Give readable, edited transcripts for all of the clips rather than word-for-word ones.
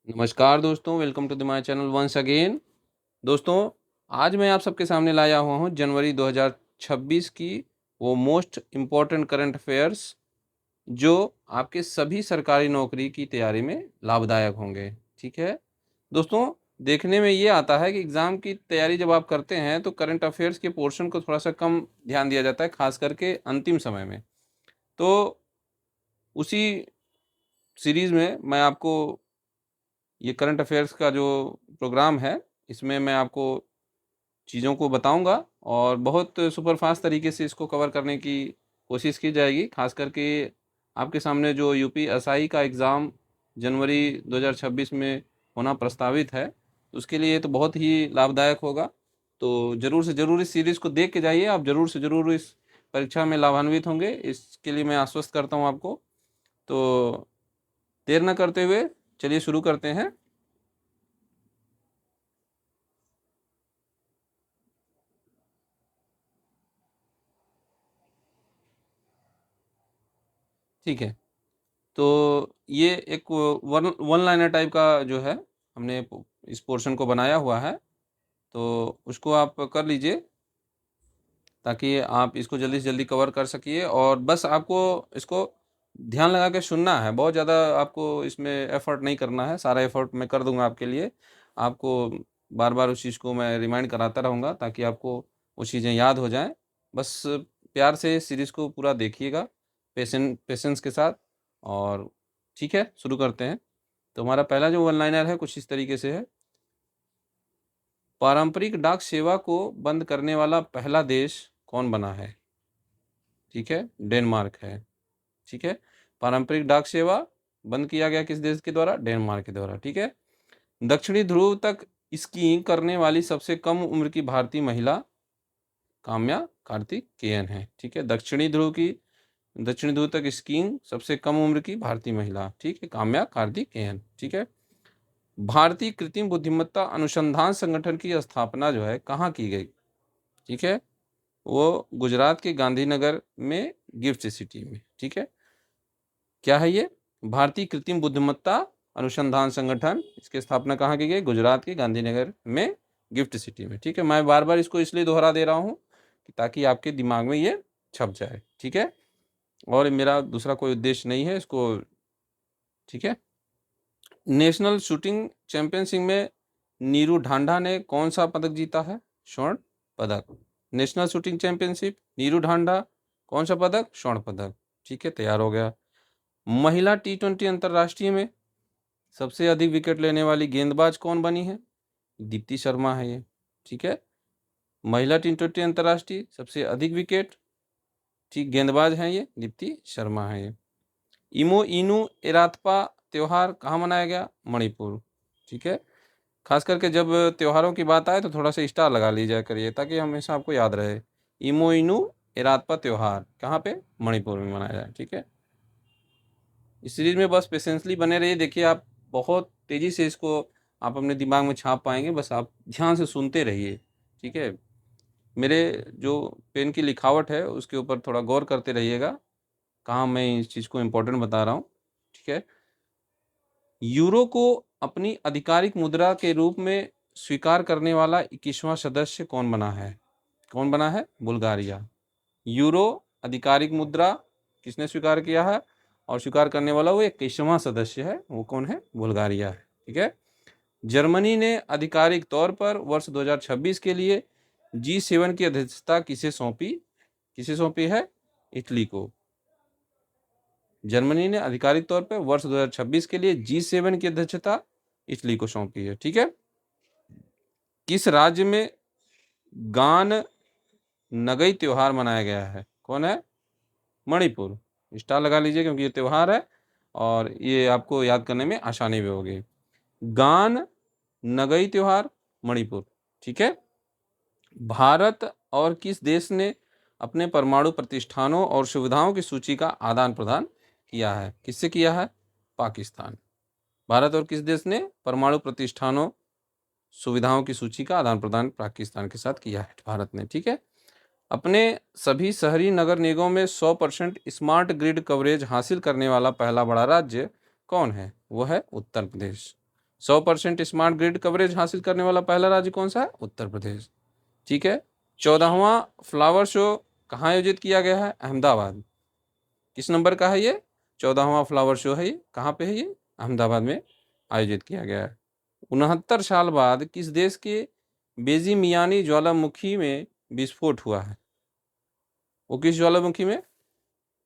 नमस्कार दोस्तों, welcome to the my channel once again. दोस्तों, आज मैं आप सबके सामने लाया हुआ हूँ जनवरी 2026 की वो मोस्ट इम्पोर्टेंट करंट अफेयर्स जो आपके सभी सरकारी नौकरी की तैयारी में लाभदायक होंगे। ठीक है दोस्तों, देखने में ये आता है कि एग्ज़ाम की तैयारी जब आप करते हैं तो करंट अफेयर्स के पोर्शन को थोड़ा सा कम ध्यान दिया जाता है, खास करके अंतिम समय में। तो उसी सीरीज़ में मैं आपको ये करंट अफेयर्स का जो प्रोग्राम है, इसमें मैं आपको चीज़ों को बताऊँगा और बहुत सुपर फ़ास्ट तरीके से इसको कवर करने की कोशिश की जाएगी। ख़ास करके आपके सामने जो यूपी एसआई का एग्ज़ाम जनवरी 2026 में होना प्रस्तावित है, उसके लिए तो बहुत ही लाभदायक होगा। तो ज़रूर से ज़रूर इस सीरीज़ को देख के जाइए, आप ज़रूर से ज़रूर इस परीक्षा में लाभान्वित होंगे, इसके लिए मैं आश्वस्त करता हूँ आपको। तो देर ना करते हुए चलिए शुरू करते हैं। ठीक है। तो ये एक वन वन लाइनर टाइप का जो है हमने इस पोर्शन को बनाया हुआ है, तो उसको आप कर लीजिए ताकि आप इसको जल्दी से जल्दी कवर कर सकिए। और बस आपको इसको ध्यान लगा के सुनना है, बहुत ज़्यादा आपको इसमें एफर्ट नहीं करना है। सारा एफर्ट मैं कर दूंगा आपके लिए। आपको बार बार उस चीज़ को मैं रिमाइंड कराता रहूँगा ताकि आपको वो चीज़ें याद हो जाएं। बस प्यार से सीरीज़ को पूरा देखिएगा, पेशेंस के साथ। और ठीक है, शुरू करते हैं। तो हमारा पहला जो वन लाइनर है कुछ इस तरीके से है। पारंपरिक डाक सेवा को बंद करने वाला पहला देश कौन बना है? ठीक है, डेनमार्क है। ठीक है, पारंपरिक डाक सेवा बंद किया गया किस देश के द्वारा? डेनमार्क के द्वारा। ठीक है, दक्षिणी ध्रुव तक स्कीइंग करने वाली सबसे कम उम्र की भारतीय महिला काम्या कार्तिकेयन है। ठीक है, दक्षिणी ध्रुव तक स्कीइंग सबसे कम उम्र की भारतीय महिला, ठीक है, काम्या कार्तिकेयन। ठीक है, भारतीय कृत्रिम बुद्धिमत्ता अनुसंधान संगठन की स्थापना जो है कहाँ की गई? ठीक है, वो गुजरात के गांधीनगर में, गिफ्ट सिटी में। ठीक है, क्या है ये? भारतीय कृत्रिम बुद्धिमत्ता अनुसंधान संगठन, इसकी स्थापना कहाँ की गई? गुजरात के गांधीनगर में, गिफ्ट सिटी में। ठीक है, मैं बार बार इसको इसलिए दोहरा दे रहा हूँ ताकि आपके दिमाग में ये छप जाए। ठीक है, और मेरा दूसरा कोई उद्देश्य नहीं है इसको। ठीक है, नेशनल शूटिंग चैंपियनशिप में नीरू ढांढा ने कौन सा पदक जीता है? स्वर्ण पदक। National shooting championship, Neeru Dhanda, कौन सा पदक? स्वर्ण पदक। ठीक है, तैयार हो गया। महिला T20 अंतर्राष्ट्रीय में सबसे अधिक विकेट लेने वाली गेंदबाज कौन बनी है? दीप्ति शर्मा है ये। ठीक है, महिला T20 अंतर्राष्ट्रीय सबसे अधिक विकेट, ठीक, गेंदबाज हैं ये, दीप्ति शर्मा है ये। इमो इनू एराथपा त्योहार कहाँ मनाया गया? मणिपुर। ठीक है, खास करके जब त्योहारों की बात आए तो थोड़ा सा स्टार लगा लीजिए करिए ताकि हमेशा आपको याद रहे। इमो इनू एराथपा त्योहार कहाँ पे? मणिपुर में मनाया जाए। ठीक है, इस सीरीज में बस पेशेंसली बने रहिए। देखिए, आप बहुत तेज़ी से इसको आप अपने दिमाग में छाप पाएंगे, बस आप ध्यान से सुनते रहिए। ठीक है, मेरे जो पेन की लिखावट है उसके ऊपर थोड़ा गौर करते रहिएगा, कहाँ मैं इस चीज़ को इम्पोर्टेंट बता रहा हूँ। ठीक है, यूरो को अपनी आधिकारिक मुद्रा के रूप में स्वीकार करने वाला 21वां सदस्य कौन बना है? कौन बना है? बुल्गारिया। यूरो आधिकारिक मुद्रा किसने स्वीकार किया है? और स्वीकार करने वाला वो 21वां सदस्य है, वो कौन है? बुल्गारिया है। ठीक है, जर्मनी ने आधिकारिक तौर पर वर्ष 2026 के लिए G7 की अध्यक्षता किसे सौंपी? किसे सौंपी है? इटली को। जर्मनी ने आधिकारिक तौर पर वर्ष 2026 के लिए G7 की अध्यक्षता इटली को सौंपी है। ठीक है, किस राज्य में गान नगई त्योहार मनाया गया है? कौन है? मणिपुर। स्टार लगा लीजिए क्योंकि ये त्योहार है और ये आपको याद करने में आसानी भी होगी। गान नगई त्योहार, मणिपुर। ठीक है, भारत और किस देश ने अपने परमाणु प्रतिष्ठानों और सुविधाओं की सूची का आदान प्रदान किया है? किससे किया है? पाकिस्तान। भारत और किस देश ने परमाणु प्रतिष्ठानों सुविधाओं की सूची का आदान प्रदान पाकिस्तान के साथ किया है? भारत ने। ठीक है, अपने सभी शहरी नगर निगमों में 100% स्मार्ट ग्रिड कवरेज हासिल करने वाला पहला बड़ा राज्य कौन है? वो है Uttar Pradesh. 100% smart grid coverage हासिल करने वाला पहला राज्य कौन सा है? उत्तर प्रदेश। ठीक है। 14वां फ्लावर शो कहाँ आयोजित किया गया है? अहमदाबाद। किस नंबर का है ये? 14वां फ्लावर शो है ये, कहाँ पे है ये? अहमदाबाद में आयोजित किया गया है। 69 साल बाद किस देश के बेजीमियानी ज्वालामुखी में विस्फोट हुआ है? वो किस ज्वालामुखी में?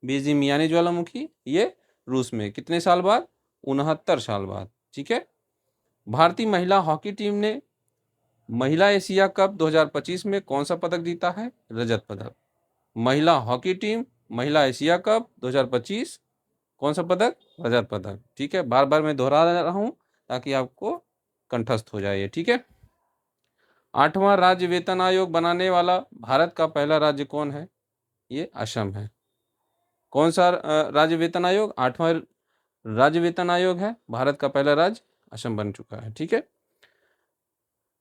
बेजीमियानी ज्वालामुखी, ये रूस में। कितने साल बाद? 69 साल बाद। ठीक है। भारतीय महिला हॉकी टीम ने महिला एशिया कप 2025 में कौन सा पदक जीता है? रजत पदक। महिला हॉकी टीम महिला एशिया कप 2025 कौन सा पदक? रजत पदक। ठीक है, बार बार मैं दोहरा रहा हूं ताकि आपको कंठस्थ हो जाए। ठीक है। 8वां राज्य वेतन आयोग बनाने वाला भारत का पहला राज्य कौन है? ये असम है। कौन सा राज्य वेतन आयोग? 8वां राज्य वेतन आयोग है भारत का पहला राज्य, असम बन चुका है। ठीक है।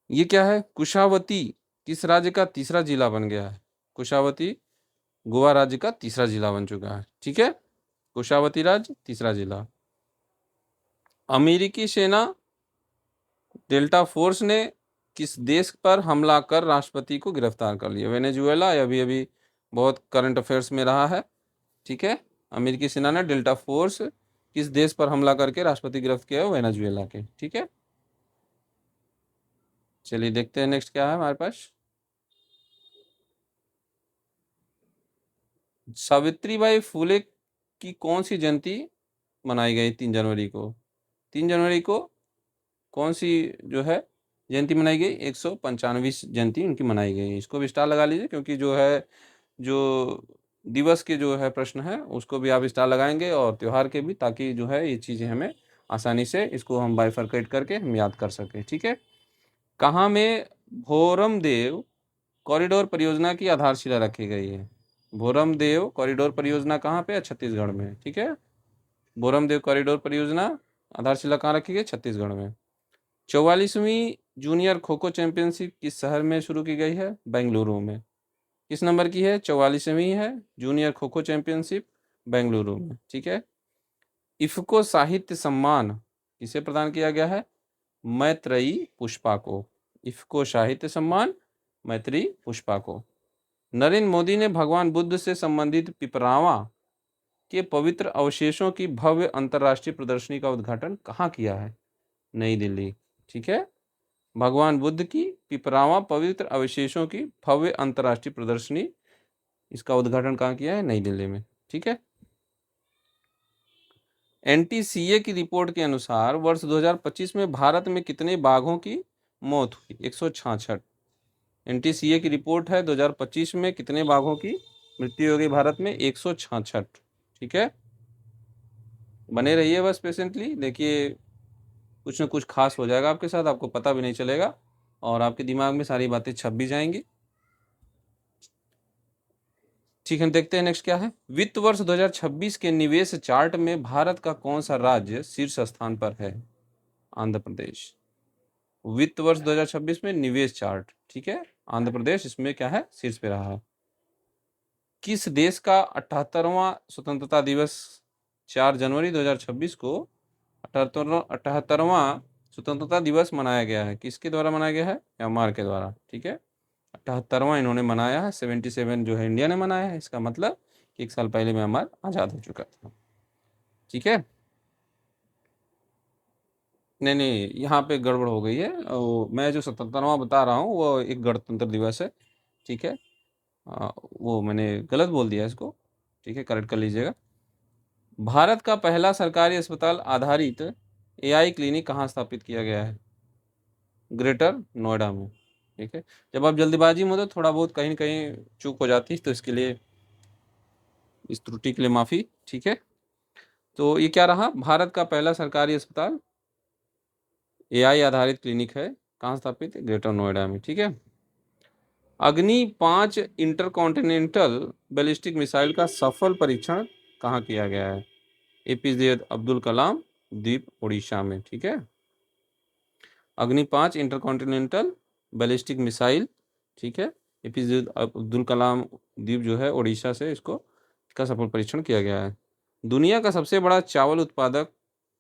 ये क्या है? कुशावती किस राज्य का तीसरा जिला बन गया है? कुशावती गोवा राज्य का तीसरा जिला बन चुका है। ठीक है, कुशावती राज्य तीसरा जिला। अमेरिकी सेना डेल्टा फोर्स ने किस देश पर हमला कर राष्ट्रपति को गिरफ्तार कर लिया? वेनेजुएला, अभी अभी बहुत करंट अफेयर्स में रहा है। ठीक है, अमेरिकी सेना ने डेल्टा फोर्स किस देश पर हमला करके राष्ट्रपति गिरफ्तार किया है? वेनेजुएला के। ठीक है, चलिए देखते हैं नेक्स्ट क्या है हमारे पास। सावित्रीबाई फुले की कौन सी जयंती मनाई गई 3 जनवरी को? 3 जनवरी को कौन सी जो है जयंती मनाई गई? 195वीं जयंती उनकी मनाई गई। इसको भी स्टार लगा लीजिए, क्योंकि जो है जो दिवस के जो है प्रश्न है उसको भी आप स्टार लगाएंगे और त्यौहार के भी, ताकि जो है ये चीज़ें हमें आसानी से इसको हम बाइफरकेट करके हम याद कर सकें। ठीक है। कहाँ में भोरम देव कॉरिडोर परियोजना की आधारशिला रखी गई है? भोरम देव कॉरिडोर परियोजना कहाँ पे है? छत्तीसगढ़ में। ठीक है, भोरम देव कॉरिडोर परियोजना आधारशिला कहाँ रखी गई? छत्तीसगढ़ में। 44वीं जूनियर खो खो चैंपियनशिप किस शहर में शुरू की गई है? बेंगलुरु में। किस नंबर की है? 44वीं है जूनियर खो खो चैंपियनशिप, बेंगलुरु में। ठीक है। इफ्को साहित्य सम्मान किसे प्रदान किया गया है? मैत्रेयी पुष्पा को। इफ्को साहित्य सम्मान मैत्रेयी पुष्पा को। नरेंद्र मोदी ने भगवान बुद्ध से संबंधित पिपरावा के पवित्र अवशेषों की भव्य अंतर्राष्ट्रीय प्रदर्शनी का उद्घाटन कहाँ किया है? नई दिल्ली। ठीक है, भगवान बुद्ध की पिपरावा पवित्र अवशेषों की भव्य अंतर्राष्ट्रीय प्रदर्शनी, इसका उद्घाटन कहाँ किया है? नई दिल्ली में। ठीक है। एनटीसीए की रिपोर्ट के अनुसार वर्ष 2025 में भारत में कितने बाघों की मौत हुई? 166। एनटीसीए की रिपोर्ट है 2025 में कितने बाघों की मृत्यु हो गई भारत में? 166। ठीक है, बने रहिए बस पेशेंटली, देखिए कुछ ना कुछ खास हो जाएगा आपके साथ, आपको पता भी नहीं चलेगा और आपके दिमाग में सारी बातें छप भी जाएंगी। ठीक है, देखते हैं नेक्स्ट क्या है। वित्त वर्ष 2026 के निवेश चार्ट में भारत का कौन सा राज्य शीर्ष स्थान पर है? आंध्र प्रदेश। वित्त वर्ष 2026 में निवेश चार्ट, ठीक है, आंध्र प्रदेश इसमें क्या है? शीर्ष पे रहा है। किस देश का 78वां स्वतंत्रता दिवस 4 जनवरी 2026 को 78वां स्वतंत्रता दिवस मनाया गया है? किसके द्वारा मनाया गया है? म्यांमार के द्वारा। ठीक है, 78वां इन्होंने मनाया है। 77 जो है इंडिया ने मनाया है। इसका मतलब कि 1 साल पहले म्यांमार आज़ाद हो चुका था। ठीक है, नहीं नहीं, यहाँ पे गड़बड़ हो गई है। मैं जो 77वां बता रहा हूँ वो एक गणतंत्र दिवस है। ठीक है, वो मैंने गलत बोल दिया इसको। ठीक है, करेक्ट कर लीजिएगा। भारत का पहला सरकारी अस्पताल आधारित एआई क्लिनिक कहाँ स्थापित किया गया है? ग्रेटर नोएडा में। ठीक है, जब आप जल्दबाजी में हो तो थोड़ा बहुत कहीं ना कहीं चूक हो जाती है, तो इसके लिए इस त्रुटि के लिए माफ़ी। ठीक है, तो ये क्या रहा? भारत का पहला सरकारी अस्पताल एआई आधारित क्लिनिक है, कहाँ स्थापित है? ग्रेटर नोएडा में। ठीक है। अग्नि 5 इंटरकॉन्टिनेंटल बैलिस्टिक मिसाइल का सफल परीक्षण कहाँ किया गया है? एपीजे अब्दुल कलाम द्वीप उड़ीसा में। ठीक है, अग्नि 5 इंटरकॉन्टिनेंटल बैलिस्टिक मिसाइल, ठीक है, एपीजे अब्दुल कलाम द्वीप जो है उड़ीसा से इसको का सफल परीक्षण किया गया है। दुनिया का सबसे बड़ा चावल उत्पादक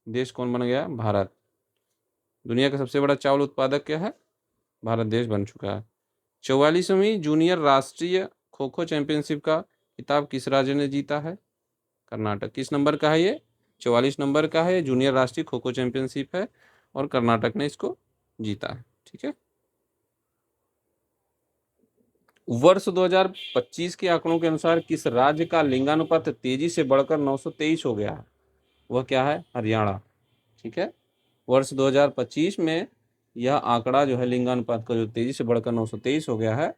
देश कौन बन गया? भारत। दुनिया का सबसे बड़ा चावल उत्पादक क्या है? भारत देश बन चुका है। 44वीं जूनियर राष्ट्रीय खो खो चैंपियनशिप का खिताब किस राज्य ने जीता है? कर्नाटक। किस नंबर का है ये? 44 नंबर का है, जूनियर राष्ट्रीय खो खो चैंपियनशिप है और कर्नाटक ने इसको जीता है। ठीक है। वर्ष 2025 के आंकड़ों के अनुसार किस राज्य का लिंगानुपात तेजी से बढ़कर 923 हो गया है? वह क्या है? हरियाणा। ठीक है। वर्ष 2025 में यह आंकड़ा जो है लिंगानुपात का जो तेजी से बढ़कर 923 हो गया है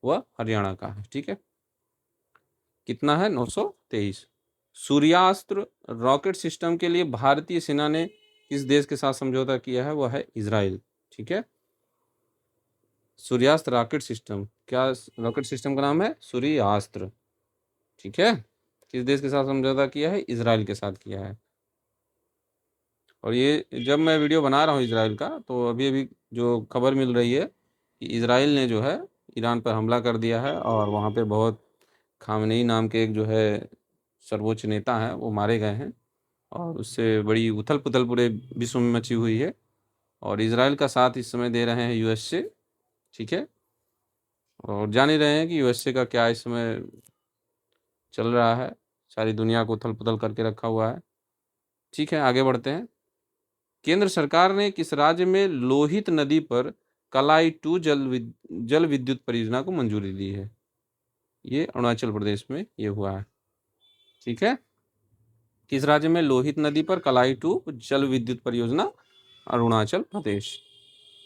वह हरियाणा का है। ठीक है। कितना है? 923। सूर्यास्त्र रॉकेट सिस्टम के लिए भारतीय सेना ने किस देश के साथ समझौता किया है? वह है इजराइल। ठीक है। सूर्यास्त्र रॉकेट सिस्टम, क्या रॉकेट सिस्टम का नाम है? सूर्यास्त्र। ठीक है। किस देश के साथ समझौता किया है? इजराइल के साथ किया है। और ये जब मैं वीडियो बना रहा हूँ इजराइल का, तो अभी अभी जो खबर मिल रही है कि इजराइल ने जो है ईरान पर हमला कर दिया है और वहाँ पे बहुत खामनेई नाम के एक जो है सर्वोच्च नेता हैं वो मारे गए हैं और उससे बड़ी उथल पुथल पूरे विश्व में मची हुई है। और इजराइल का साथ इस समय दे रहे हैं यूएस से। ठीक है। और जान ही रहे हैं कि यूएसए का क्या इस समय चल रहा है, सारी दुनिया को उथल पुथल करके रखा हुआ है। ठीक है, आगे बढ़ते हैं। केंद्र सरकार ने किस राज्य में लोहित नदी पर कलाई टू जल विद्युत परियोजना को मंजूरी दी है? ये अरुणाचल प्रदेश में ये हुआ है। ठीक है। किस राज्य में लोहित नदी पर कलाई टू जल विद्युत परियोजना? अरुणाचल प्रदेश।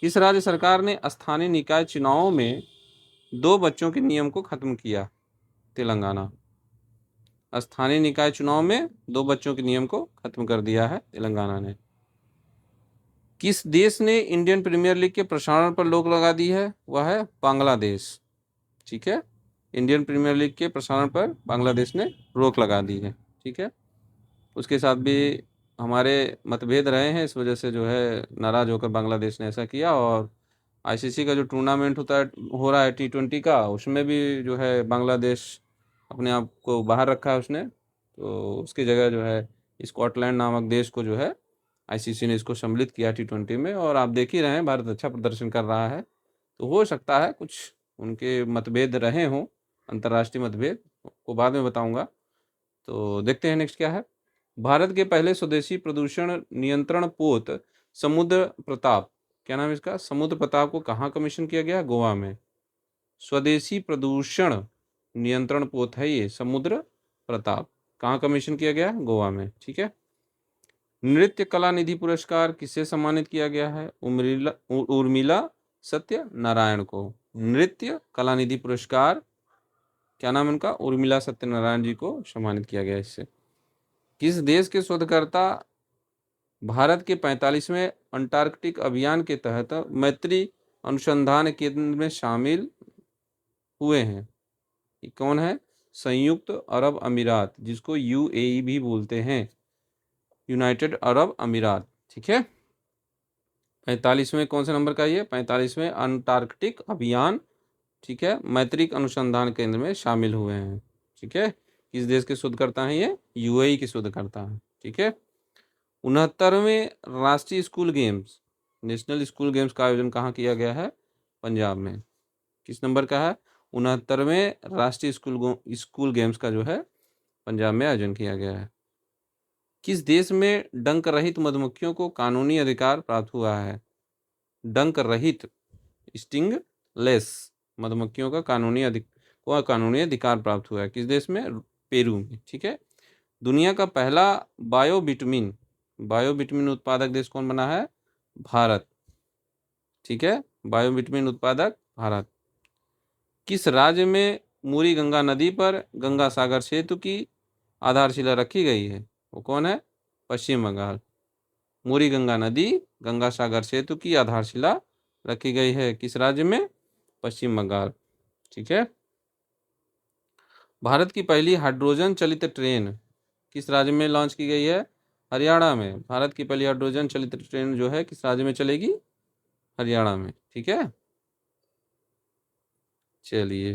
किस राज्य सरकार ने स्थानीय निकाय चुनावों में 2 बच्चों के नियम को खत्म किया? तेलंगाना। स्थानीय निकाय चुनाव में 2 बच्चों के नियम को खत्म कर दिया है तेलंगाना ने। किस देश ने इंडियन प्रीमियर लीग के प्रसारण पर रोक लगा दी है? वह है बांग्लादेश। ठीक है। इंडियन प्रीमियर लीग के प्रसारण पर बांग्लादेश ने रोक लगा दी है। ठीक है। उसके साथ भी हमारे मतभेद रहे हैं, इस वजह से जो है नाराज होकर बांग्लादेश ने ऐसा किया। और आईसीसी का जो टूर्नामेंट होता है, हो रहा है T20 का, उसमें भी जो है बांग्लादेश अपने आप को बाहर रखा है उसने। तो उसकी जगह जो है स्कॉटलैंड नामक देश को जो है आईसीसी ने इसको सम्मिलित किया T20 में। और आप देख ही रहे हैं भारत अच्छा प्रदर्शन कर रहा है। तो हो सकता है कुछ उनके मतभेद रहे हों, अंतर्राष्ट्रीय मतभेद, को बाद में बताऊंगा। तो देखते हैं नेक्स्ट क्या है। भारत के पहले स्वदेशी प्रदूषण नियंत्रण पोत समुद्र प्रताप, क्या नाम है इसका? समुद्र प्रताप को कहाँ कमीशन किया गया? गोवा में। स्वदेशी प्रदूषण नियंत्रण पोत है ये समुद्र प्रताप, कहाँ कमीशन किया गया? गोवा में। ठीक है। नृत्य कला निधि पुरस्कार किसे सम्मानित किया गया है? उर्मिला सत्यनारायण को। नृत्य कला निधि पुरस्कार, क्या नाम है उनका? उर्मिला सत्यनारायण जी को सम्मानित किया गया इससे। किस देश के शोधकर्ता भारत के 45वें अंटार्कटिक अभियान के तहत मैत्री अनुसंधान केंद्र में शामिल हुए हैं? ये कौन है? संयुक्त अरब अमीरात, जिसको यूएई भी बोलते हैं, यूनाइटेड अरब अमीरात। ठीक है। 45वें कौन से नंबर का? ये 45वें अंटार्कटिक अभियान। ठीक है। मैत्रिक अनुसंधान केंद्र में शामिल हुए हैं। ठीक है। किस देश के शोधकर्ता हैं ये? यूएई के शोधकर्ता हैं। ठीक है। 69वें राष्ट्रीय school games, national school games का आयोजन कहाँ किया गया है? पंजाब में। किस नंबर का है? 69वें राष्ट्रीय स्कूल गेम्स का जो है पंजाब में आयोजन किया गया है। किस देश में डंक रहित मधुमक्खियों को कानूनी अधिकार प्राप्त हुआ है? डंक रहित, स्टिंगलेस मधुमक्खियों का कानूनी अधिकार प्राप्त हुआ है। किस देश में? पेरू में। ठीक है। दुनिया का पहला बायोबिटमिन उत्पादक देश कौन बना है? भारत। ठीक है। बायोबिटमिन उत्पादक भारत। किस राज्य में मूरी गंगा नदी पर गंगा सागर सेतु की आधारशिला रखी गई है? वो कौन है? पश्चिम बंगाल। मूरी गंगा नदी गंगा सागर सेतु की आधारशिला रखी गई है किस राज्य में? पश्चिम बंगाल। ठीक है। भारत की पहली हाइड्रोजन चलित ट्रेन किस राज्य में लॉन्च की गई है? हरियाणा में। भारत की पहली हाइड्रोजन चलित ट्रेन जो है किस राज्य में चलेगी? हरियाणा में। ठीक है। चलिए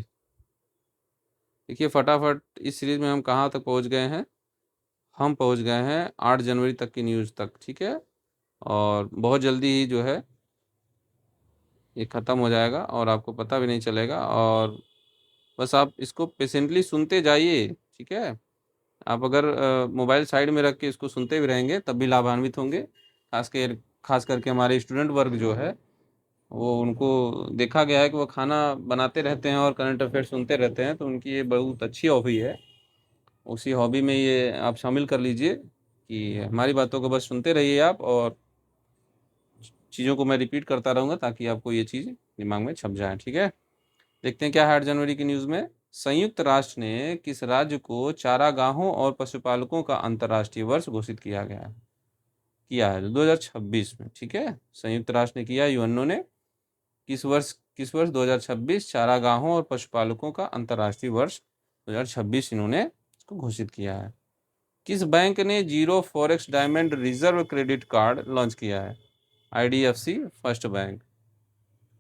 देखिए फटाफट इस सीरीज में हम कहाँ तक पहुँच गए हैं। हम पहुँच गए हैं 8 जनवरी तक की न्यूज़ तक। ठीक है। और बहुत जल्दी ही जो है ये ख़त्म हो जाएगा और आपको पता भी नहीं चलेगा। और बस आप इसको पेशेंटली सुनते जाइए, ठीक है। आप अगर मोबाइल साइड में रख के इसको सुनते भी रहेंगे तब भी लाभान्वित होंगे। खास करके हमारे स्टूडेंट वर्ग जो है वो, उनको देखा गया है कि वो खाना बनाते रहते हैं और करंट अफेयर सुनते रहते हैं, तो उनकी ये बहुत अच्छी हॉबी है। उसी हॉबी में ये आप शामिल कर लीजिए कि हमारी बातों को बस सुनते रहिए आप, और चीज़ों को मैं रिपीट करता रहूँगा ताकि आपको ये चीज़ दिमाग में छप जाए, ठीक है। देखते हैं क्या है 8 जनवरी की न्यूज़ में। संयुक्त राष्ट्र ने किस राज्य को चारागाहों और पशुपालकों का अंतर्राष्ट्रीय वर्ष घोषित किया है 2026 में, ठीक है। संयुक्त राष्ट्र ने किया, यूएनओ ने किस वर्ष 2026 चारागाहों और पशुपालकों का अंतर्राष्ट्रीय वर्ष 2026 इन्होंने इसको घोषित किया है। किस बैंक ने zero forex diamond reserve credit card launch किया है? IDFC first bank.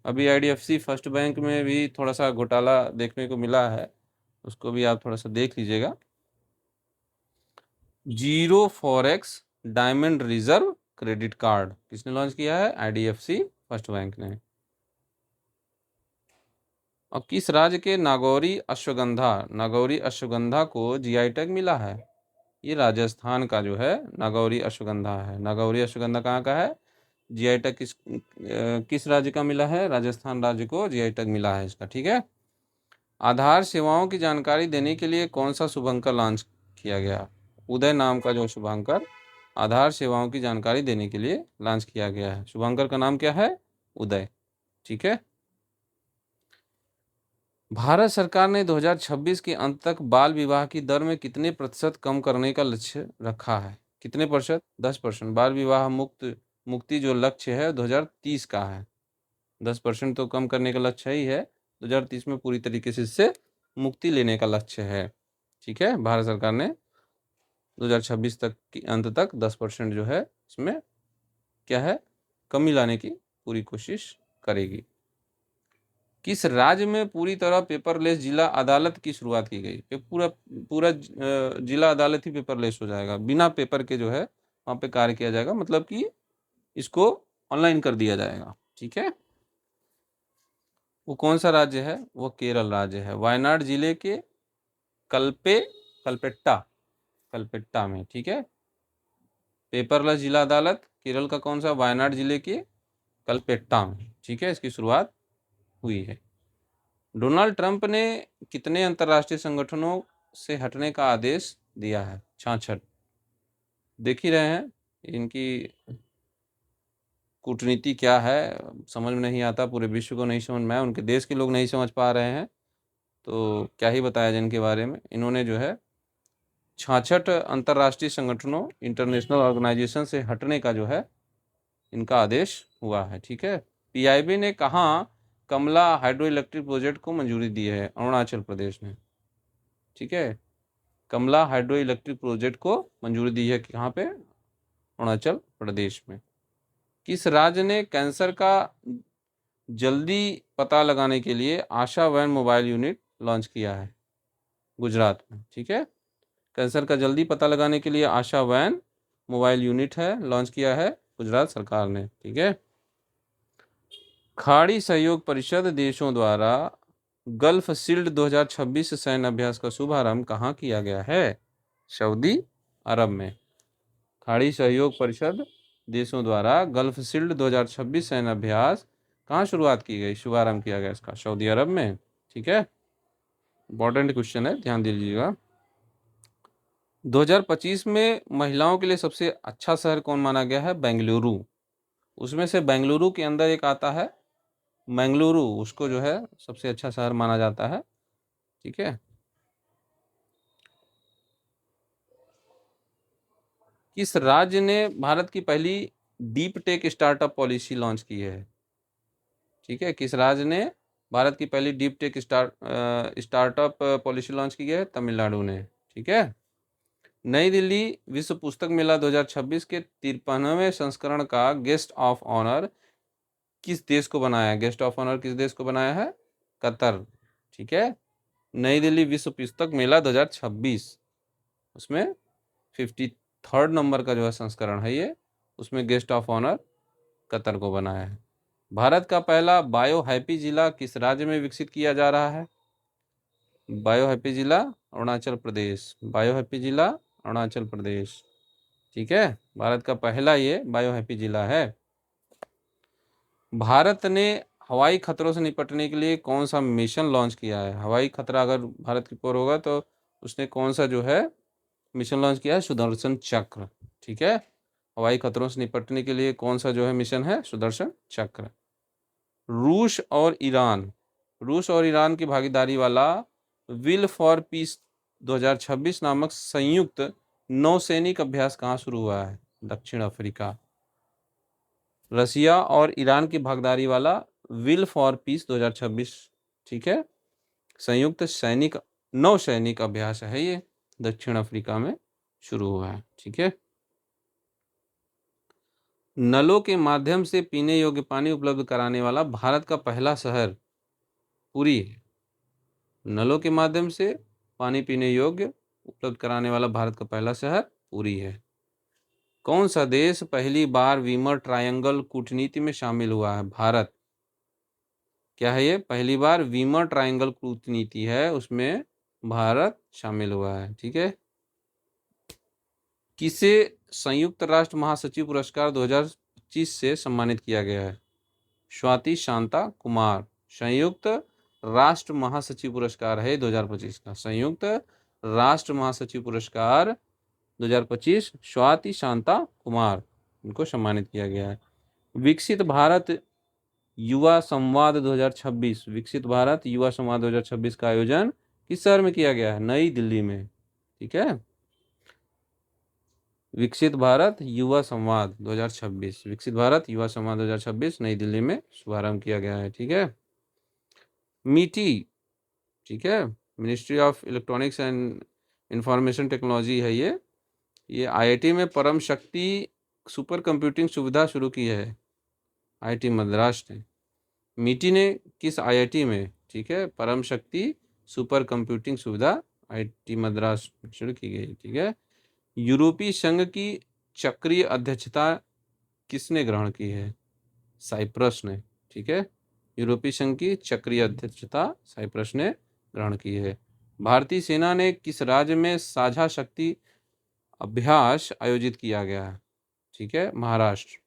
अभी आईडीएफसी फर्स्ट बैंक में भी थोड़ा सा घोटाला देखने को मिला है, उसको भी आप थोड़ा सा देख लीजिएगा। Zero forex diamond reserve credit card किसने लॉन्च किया है? आईडीएफसी फर्स्ट बैंक ने। और किस राज्य के नागौरी अश्वगंधा को जीआई टैग मिला है? ये राजस्थान का जो है नागौरी अश्वगंधा है। नागौरी अश्वगंधा कहाँ का है? जीआई टैग किस राज्य का मिला है? राजस्थान राज्य को जीआई टैग मिला है इसका, ठीक है। आधार सेवाओं की जानकारी देने के लिए कौन सा शुभंकर लॉन्च किया गया? उदय नाम का जो शुभंकर आधार सेवाओं की जानकारी देने के लिए लॉन्च किया गया है। शुभंकर का नाम क्या है? उदय, ठीक है। भारत सरकार ने 2026 के अंत तक बाल विवाह की दर में कितने प्रतिशत कम करने का लक्ष्य रखा है? कितने प्रतिशत? 10%। बाल विवाह मुक्ति जो लक्ष्य है 2030 का है। 10% तो कम करने का लक्ष्य ही है, 2030 में पूरी तरीके से इससे मुक्ति लेने का लक्ष्य है, ठीक है। भारत सरकार ने 2026 तक की अंत तक 10% जो है इसमें क्या है, कमी लाने की पूरी कोशिश करेगी। किस राज्य में पूरी तरह पेपरलेस जिला अदालत की शुरुआत की गई? पूरा पूरा जिला अदालत ही पेपरलेस हो जाएगा, बिना पेपर के जो है वहाँ पे कार्य किया जाएगा, मतलब कि इसको ऑनलाइन कर दिया जाएगा, ठीक है। वो कौन सा राज्य है? वो केरल राज्य है। वायनाड जिले के कल्पेट्टा कल्पेट्टा में, ठीक है। पेपरलेस जिला अदालत केरल का कौन सा? वायनाड जिले के कल्पेट्टा में, ठीक है, इसकी शुरुआत हुई है। डोनाल्ड ट्रंप ने कितने अंतर्राष्ट्रीय संगठनों से हटने का आदेश दिया है? 66। देख ही रहे हैं इनकी कूटनीति क्या है, समझ में नहीं आता, पूरे विश्व को नहीं समझ में आया, उनके देश के लोग नहीं समझ पा रहे हैं, तो क्या ही बताया जाए इनके बारे में। इन्होंने जो है 66 अंतर्राष्ट्रीय संगठनों, इंटरनेशनल ऑर्गेनाइजेशन से हटने का जो है इनका आदेश हुआ है, ठीक है। पीआईबी ने कहाँ कमला हाइड्रो इलेक्ट्रिक प्रोजेक्ट को मंजूरी दी है? अरुणाचल प्रदेश ने, ठीक है। कमला हाइड्रो इलेक्ट्रिक प्रोजेक्ट को मंजूरी दी है कहाँ पे? अरुणाचल प्रदेश में। किस राज्य ने कैंसर का जल्दी पता लगाने के लिए आशा वैन मोबाइल यूनिट लॉन्च किया है? गुजरात में, ठीक है। कैंसर का जल्दी पता लगाने के लिए आशा वैन मोबाइल यूनिट है लॉन्च किया है गुजरात सरकार ने, ठीक है। खाड़ी सहयोग परिषद देशों द्वारा गल्फ शील्ड 2026 सैन्य अभ्यास का शुभारंभ कहाँ किया गया है? सऊदी अरब में। खाड़ी सहयोग परिषद देशों द्वारा गल्फ शील्ड 2026 सैन्य अभ्यास कहाँ शुरुआत की गई, शुभारंभ किया गया इसका? सऊदी अरब में, ठीक है। इंपॉर्टेंट क्वेश्चन है, ध्यान दीजिएगा। 2025 में महिलाओं के लिए सबसे अच्छा शहर कौन माना गया है? बेंगलुरु। उसमें से बेंगलुरु के अंदर एक आता है मंगलुरु, उसको जो है सबसे अच्छा शहर माना जाता है, ठीक है। किस राज्य ने भारत की पहली deep tech startup policy launch की है? ठीक है, किस राज्य ने भारत की पहली deep tech startup policy launch की है? तमिलनाडु ने, ठीक है। नई दिल्ली विश्व पुस्तक मेला 2026 के 53वें संस्करण का गेस्ट ऑफ ऑनर किस देश को बनाया है? गेस्ट ऑफ ऑनर किस देश को बनाया है? कतर, ठीक है। नई दिल्ली विश्व पुस्तक मेला 2026, उसमें 53rd नंबर का जो है संस्करण है ये उसमें गेस्ट ऑफ ऑनर कतर को बनाया है। भारत का पहला बायो हैप्पी जिला किस राज्य में विकसित किया जा रहा है? बायो हैप्पी जिला अरुणाचल प्रदेश, बायो हैप्पी जिला अरुणाचल प्रदेश। ठीक है, भारत का पहला ये बायो हैप्पी जिला है। भारत ने हवाई खतरों से निपटने के लिए कौन सा मिशन लॉन्च किया है? हवाई खतरा अगर भारत की ओर होगा तो उसने कौन सा जो है मिशन लॉन्च किया है? सुदर्शन चक्र। ठीक है, हवाई खतरों से निपटने के लिए कौन सा जो है मिशन है? सुदर्शन चक्र। रूस और ईरान की भागीदारी वाला विल फॉर पीस 2026 नामक संयुक्त नौसैनिक अभ्यास कहाँ शुरू हुआ है? दक्षिण अफ्रीका। रसिया और ईरान की भागीदारी वाला विल फॉर पीस 2026, ठीक है, संयुक्त नौसैनिक अभ्यास है, ये दक्षिण अफ्रीका में शुरू हुआ है। ठीक है, नलों के माध्यम से पीने योग्य पानी उपलब्ध कराने वाला भारत का पहला शहर पुरी है। नलों के माध्यम से पानी पीने योग्य उपलब्ध कराने वाला भारत का पहला शहर पुरी है। कौन सा देश पहली बार वीमर ट्रायंगल कूटनीति में शामिल हुआ है? भारत। क्या है ये? पहली बार वीमर ट्रायंगल कूटनीति है, उसमें भारत शामिल हुआ है। ठीक है, किसे संयुक्त राष्ट्र महासचिव पुरस्कार 2025 से सम्मानित किया गया है? स्वाति शांता कुमार। संयुक्त राष्ट्र महासचिव पुरस्कार है 2025 का, संयुक्त राष्ट्र महासचिव पुरस्कार 2025 स्वाति शांता कुमार, इनको सम्मानित किया गया है। विकसित भारत युवा संवाद 2026, विकसित भारत युवा संवाद 2026 का आयोजन किस शहर में किया गया है? नई दिल्ली में। ठीक है, विकसित भारत युवा संवाद 2026, विकसित भारत युवा संवाद 2026 नई दिल्ली में शुभारंभ किया गया है। ठीक है, मीटी, ठीक है, ministry of electronics and information technology है ये आईआईटी में परम शक्ति सुपर कंप्यूटिंग सुविधा शुरू की है, आईआईटी मद्रास ने। मीटी ने किस आईआईटी में, ठीक है, परम शक्ति सुपर कंप्यूटिंग सुविधा आईआईटी मद्रास शुरू की गई। ठीक है, यूरोपीय संघ की चक्रीय अध्यक्षता किसने ग्रहण की है? साइप्रस ने। ठीक है, यूरोपीय संघ की चक्रीय अध्यक्षता साइप्रस ने ग्रहण की है। भारतीय सेना ने किस राज्य में साझा शक्ति अभ्यास आयोजित किया गया है? ठीक है, महाराष्ट्र।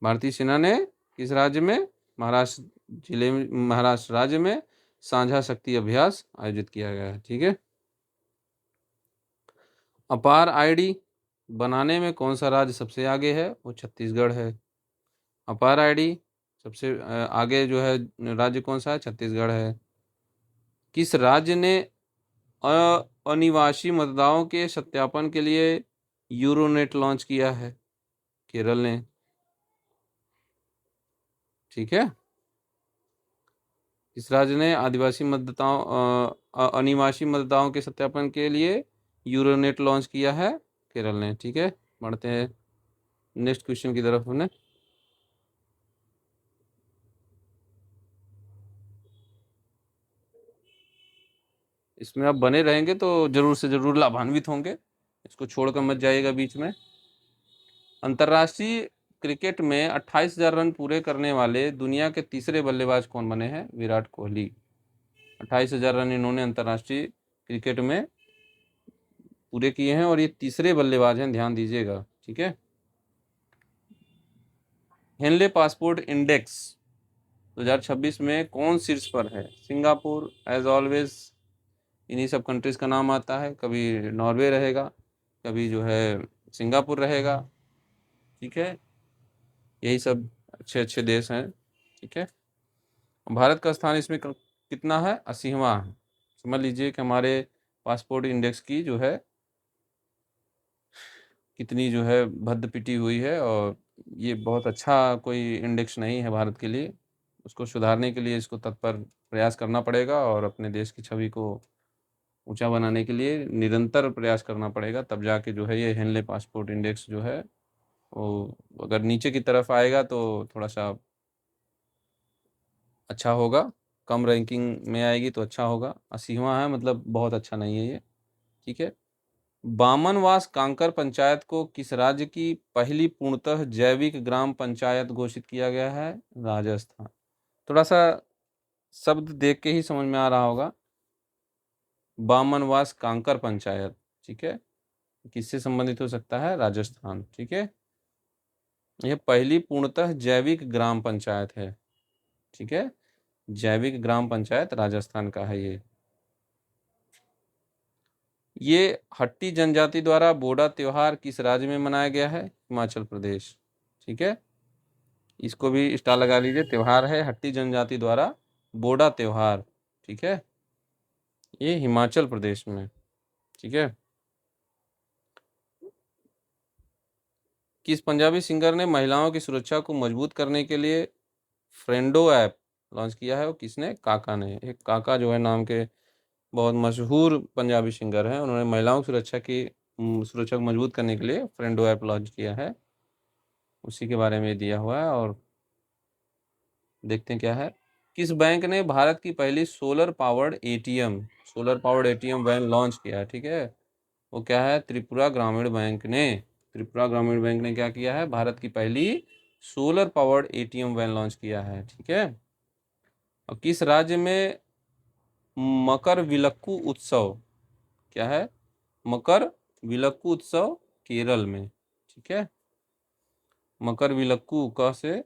भारतीय सेना ने किस राज्य में? महाराष्ट्र जिले में, महाराष्ट्र राज्य में साझा शक्ति अभ्यास आयोजित किया गया है। ठीक है, अपार आईडी बनाने में कौन सा राज्य सबसे आगे है? वो छत्तीसगढ़ है। अपार आईडी सबसे आगे जो है राज्य कौन सा है? छत्तीसगढ़ है। किस राज्य ने अनिवासी मतदाताओं के सत्यापन के लिए यूरोनेट लॉन्च किया है? केरल ने। ठीक है, किस राज्य ने आदिवासी मतदाताओं अनिवासी मतदाताओं के सत्यापन के लिए यूरोनेट लॉन्च किया है? केरल ने। ठीक है, बढ़ते हैं नेक्स्ट क्वेश्चन की तरफ। हमने इसमें आप बने रहेंगे तो जरूर से जरूर लाभान्वित होंगे, इसको छोड़कर मत जाइएगा बीच में। अंतर्राष्ट्रीय क्रिकेट में 28,000 रन पूरे करने वाले दुनिया के तीसरे बल्लेबाज कौन बने हैं? विराट कोहली। 28,000 रन इन्होंने अंतर्राष्ट्रीय क्रिकेट में पूरे किए हैं और ये तीसरे बल्लेबाज हैं, ध्यान दीजिएगा। ठीक है, हेनले पासपोर्ट इंडेक्स 2026 में कौन शीर्ष पर है? सिंगापुर, एज ऑलवेज इन्हीं सब कंट्रीज का नाम आता है, कभी नॉर्वे रहेगा, कभी जो है सिंगापुर रहेगा। ठीक है, यही सब अच्छे अच्छे देश हैं। ठीक है, भारत का स्थान इसमें कितना है? 80वां है। समझ लीजिए कि हमारे पासपोर्ट इंडेक्स की जो है कितनी जो है भद्द पिटी हुई है, और ये बहुत अच्छा कोई इंडेक्स नहीं है भारत के लिए। उसको सुधारने के लिए इसको तत्पर प्रयास करना पड़ेगा और अपने देश की छवि को ऊंचा बनाने के लिए निरंतर प्रयास करना पड़ेगा, तब जाके जो है ये हेनले पासपोर्ट इंडेक्स जो है वो अगर नीचे की तरफ आएगा तो थोड़ा सा अच्छा होगा, कम रैंकिंग में आएगी तो अच्छा होगा। 80वां है, मतलब बहुत अच्छा नहीं है ये। ठीक है, बामनवास कांकर पंचायत को किस राज्य की पहली पूर्णतः जैविक ग्राम पंचायत घोषित किया गया है? राजस्थान। थोड़ा सा शब्द देख के ही समझ में आ रहा होगा। बामनवास कांकर पंचायत, ठीक है, किससे संबंधित हो सकता है? राजस्थान। ठीक है, यह पहली पूर्णतः जैविक ग्राम पंचायत है। ठीक है, जैविक ग्राम पंचायत राजस्थान का है ये हट्टी जनजाति द्वारा बोडा त्योहार किस राज्य में मनाया गया है? हिमाचल प्रदेश। ठीक है, इसको भी स्टार लगा लीजिए। त्योहार है हट्टी जनजाति द्वारा बोडा त्योहार। ठीक है, ये हिमाचल प्रदेश में। ठीक है, किस पंजाबी सिंगर ने महिलाओं की सुरक्षा को मजबूत करने के लिए फ्रेंडो ऐप लॉन्च किया है? वो किसने? काका ने। एक काका जो है नाम के बहुत मशहूर पंजाबी सिंगर हैं, उन्होंने महिलाओं की सुरक्षा को मजबूत करने के लिए फ्रेंडो ऐप लॉन्च किया है। उसी के बारे में दिया हुआ है और देखते हैं क्या है। किस बैंक ने भारत की पहली solar powered ATM van launch किया है? ठीक है, वो क्या है? त्रिपुरा ग्रामीण बैंक ने। त्रिपुरा ग्रामीण बैंक ने क्या किया है? भारत की पहली solar powered ATM van launch किया है। ठीक है, और किस राज्य में मकर विलक्कू उत्सव, क्या है? मकर विलक्कू उत्सव केरल में। ठीक है, मकर विलक्कू का से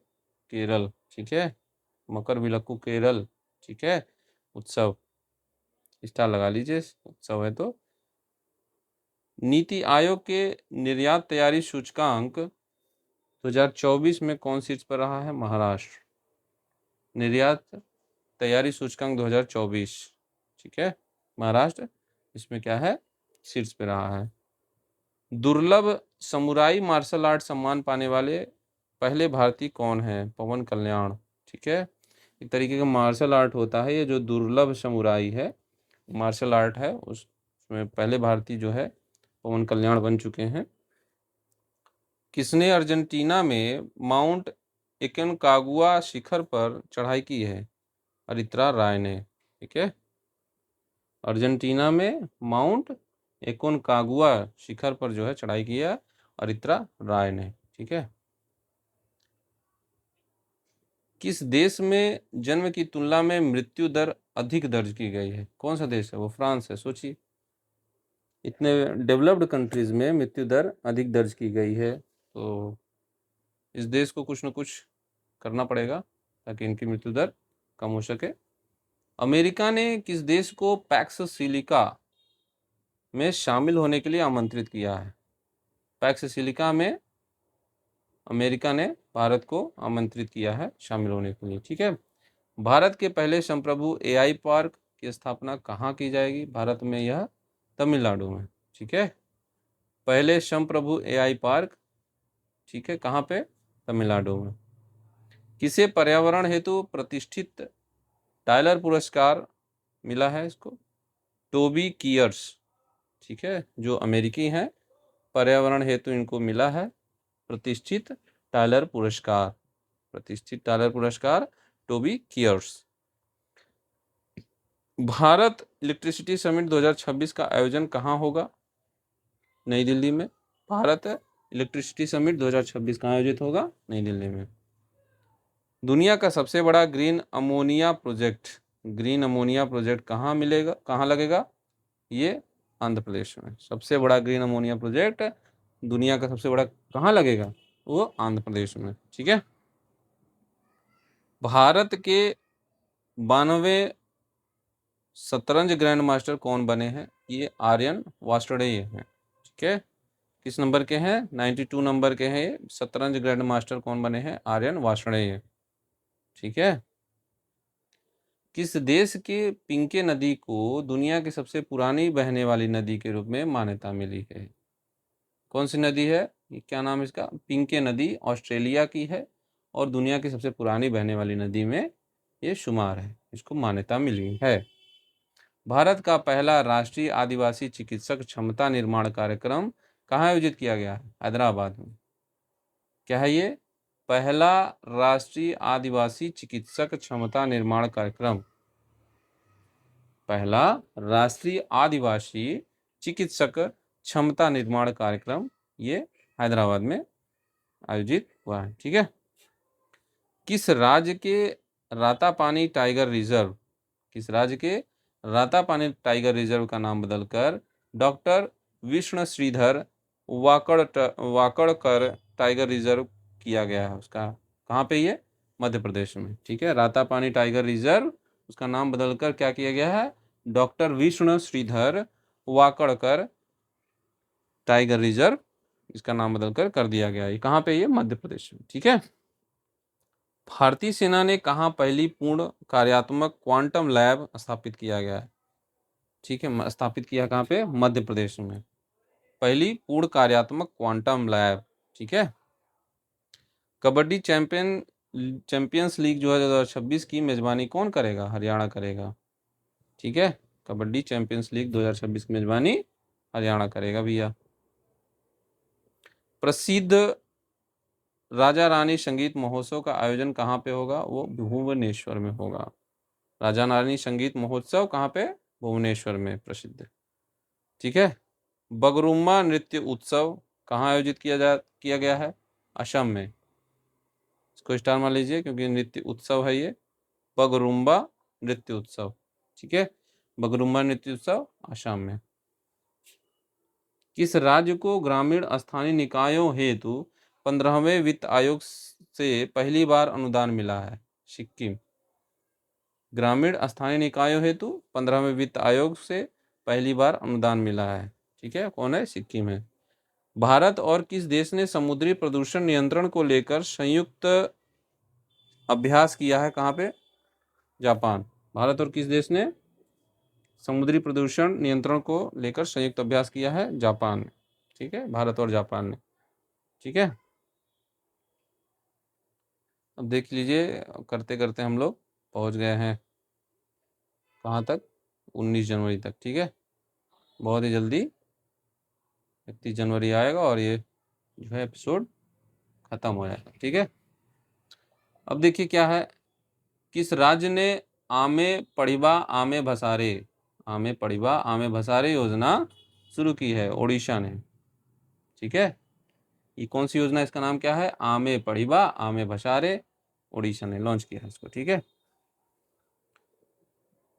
केरल। ठीक है, मकर विलक्कू केरल। ठीक है, उत्सव स्टार लगा लीजिए, उत्सव है तो। नीति आयोग के निर्यात तैयारी सूचकांक 2024 में कौन शीर्ष पर रहा है? महाराष्ट्र। निर्यात तैयारी सूचकांक 2024, ठीक है, महाराष्ट्र इसमें क्या है? शीर्ष पे रहा है। दुर्लभ समुराई मार्शल आर्ट सम्मान पाने वाले पहले भारतीय कौन है? पवन कल्याण। ठीक है, एक तरीके का मार्शल आर्ट होता है ये, जो दुर्लभ समुराई है मार्शल आर्ट है, उसमें पहले भारतीय जो है पवन कल्याण बन चुके हैं। किसने अर्जेंटीना में माउंट एकोनकागुआ शिखर पर चढ़ाई की है? अरित्रा राय ने। ठीक है, अर्जेंटीना में माउंट एकोनकागुआ शिखर पर जो है चढ़ाई की है अरित्रा राय ने। ठीक है, किस देश में जन्म की तुलना में मृत्यु दर अधिक दर्ज की गई है? कौन सा देश है? वो फ्रांस है। सोचिए, इतने डेवलप्ड कंट्रीज में मृत्यु दर अधिक दर्ज की गई है, तो इस देश को कुछ न कुछ करना पड़ेगा ताकि इनकी मृत्यु दर कम हो सके। अमेरिका ने किस देश को पैक्स सिलिका में शामिल होने के लिए आमंत्रित किया है? पैक्स सिलिका में अमेरिका ने भारत को आमंत्रित किया है शामिल होने के लिए। ठीक है, भारत के पहले संप्रभु एआई पार्क की स्थापना कहाँ की जाएगी? भारत में, यह तमिलनाडु में। ठीक है, पहले संप्रभु एआई पार्क, ठीक है, कहाँ पे? तमिलनाडु में। किसे पर्यावरण हेतु प्रतिष्ठित टाइलर पुरस्कार मिला है? इसको टोबी कियर्स, ठीक है, जो अमेरिकी हैं, पर्यावरण हेतु इनको मिला है प्रतिष्ठित टाइलर पुरस्कार। प्रतिष्ठित टाइलर पुरस्कार टोबी कियर्स। भारत इलेक्ट्रिसिटी समिट 2026 का आयोजन कहाँ होगा? नई दिल्ली में। भारत इलेक्ट्रिसिटी समिट 2026 कहाँ आयोजित होगा? नई दिल्ली में। दुनिया का सबसे बड़ा ग्रीन अमोनिया प्रोजेक्ट कहाँ मिलेगा, कहाँ लगेगा? ये आंध्र प्रदेश में। सबसे बड़ा ग्रीन अमोनिया प्रोजेक्ट दुनिया का सबसे बड़ा कहाँ लगेगा? वो आंध्र प्रदेश में। ठीक है, भारत के 92वें शतरंज ग्रैंड मास्टर कौन बने हैं? ये आर्यन वार्ष्णेय हैं। ठीक है, किस नंबर के हैं? 92 नंबर के हैं। शतरंज ग्रैंड मास्टर कौन बने हैं? आर्यन वार्ष्णेय। ठीक है, किस देश के पिंके नदी को दुनिया की सबसे पुरानी बहने वाली नदी के रूप में मान्यता मिली है? कौन सी नदी है? ये क्या नाम है इसका? पिंके नदी ऑस्ट्रेलिया की है और दुनिया की सबसे पुरानी बहने वाली नदी में ये शुमार है, इसको मान्यता मिली है। भारत का पहला राष्ट्रीय आदिवासी चिकित्सक क्षमता निर्माण कार्यक्रम कहाँ आयोजित किया गया है? हैदराबाद में। क्या है ये? पहला राष्ट्रीय आदिवासी चिकित्सक क्षमता निर्माण कार्यक्रम, पहला राष्ट्रीय आदिवासी चिकित्सक क्षमता निर्माण कार्यक्रम ये हैदराबाद में आयोजित हुआ है। ठीक है। किस राज्य के रातापानी टाइगर रिजर्व किस राज्य के रातापानी टाइगर रिजर्व का नाम बदलकर doctor Vishnu Shridhar Wakadkar tiger reserve किया गया है? उसका कहाँ पे ये? मध्य प्रदेश में। ठीक है। रातापानी टाइगर रिजर्व उसका नाम बदलकर क्या किया गया है? Doctor Vishnu Shridhar Wakadkar tiger reserve इसका नाम बदलकर कर दिया गया है। कहाँ पे? ये मध्य प्रदेश में। ठीक है। भारतीय सेना ने कहाँ पहली पूर्ण कार्यात्मक क्वांटम लैब स्थापित किया गया है? ठीक है। स्थापित किया कहाँ पे? मध्य प्रदेश में पहली पूर्ण कार्यात्मक क्वांटम लैब। ठीक है। कबड्डी चैंपियंस लीग जो है 2026 की मेजबानी कौन करेगा? हरियाणा करेगा। ठीक है। कबड्डी चैंपियंस लीग 2026 की मेजबानी हरियाणा करेगा भैया। प्रसिद्ध राजा रानी संगीत महोत्सव का आयोजन कहाँ पे होगा? वो भुवनेश्वर में होगा। राजा रानी संगीत महोत्सव कहाँ पे? भुवनेश्वर में प्रसिद्ध। ठीक है। बगरुम्बा नृत्य उत्सव कहाँ आयोजित किया गया है? असम में। इसको स्टार मान लीजिए क्योंकि नृत्य उत्सव है ये, बगरुम्बा नृत्य उत्सव। ठीक है। बगरुम्बा नृत्य उत्सव असम में। किस राज्य को ग्रामीण स्थानीय निकायों हेतु 15वें वित्त आयोग से पहली बार अनुदान मिला है? सिक्किम। ग्रामीण स्थानीय निकायों हेतु 15वें वित्त आयोग से पहली बार अनुदान मिला है। ठीक है। कौन है? सिक्किम है। भारत और किस देश ने समुद्री प्रदूषण नियंत्रण को लेकर संयुक्त अभ्यास किया है? कहाँ पे? जापान। भारत और किस देश ने समुद्री प्रदूषण नियंत्रण को लेकर संयुक्त अभ्यास किया है? जापान। ठीक है। भारत और जापान ने। ठीक है। अब देख लीजिए, करते करते हम लोग पहुंच गए हैं कहाँ तक? 19 जनवरी तक। ठीक है। बहुत ही जल्दी 31 जनवरी आएगा और ये जो है एपिसोड खत्म हो जाएगा। ठीक है। अब देखिए क्या है, किस राज्य ने आमे पड़िबा आमे भसारे योजना शुरू की है? ओडिशा ने। ठीक है। ये कौन सी योजना? इसका नाम क्या है? आमे पड़िबा आमे भसारे। ओडिशा ने लॉन्च किया है इसको। ठीक है।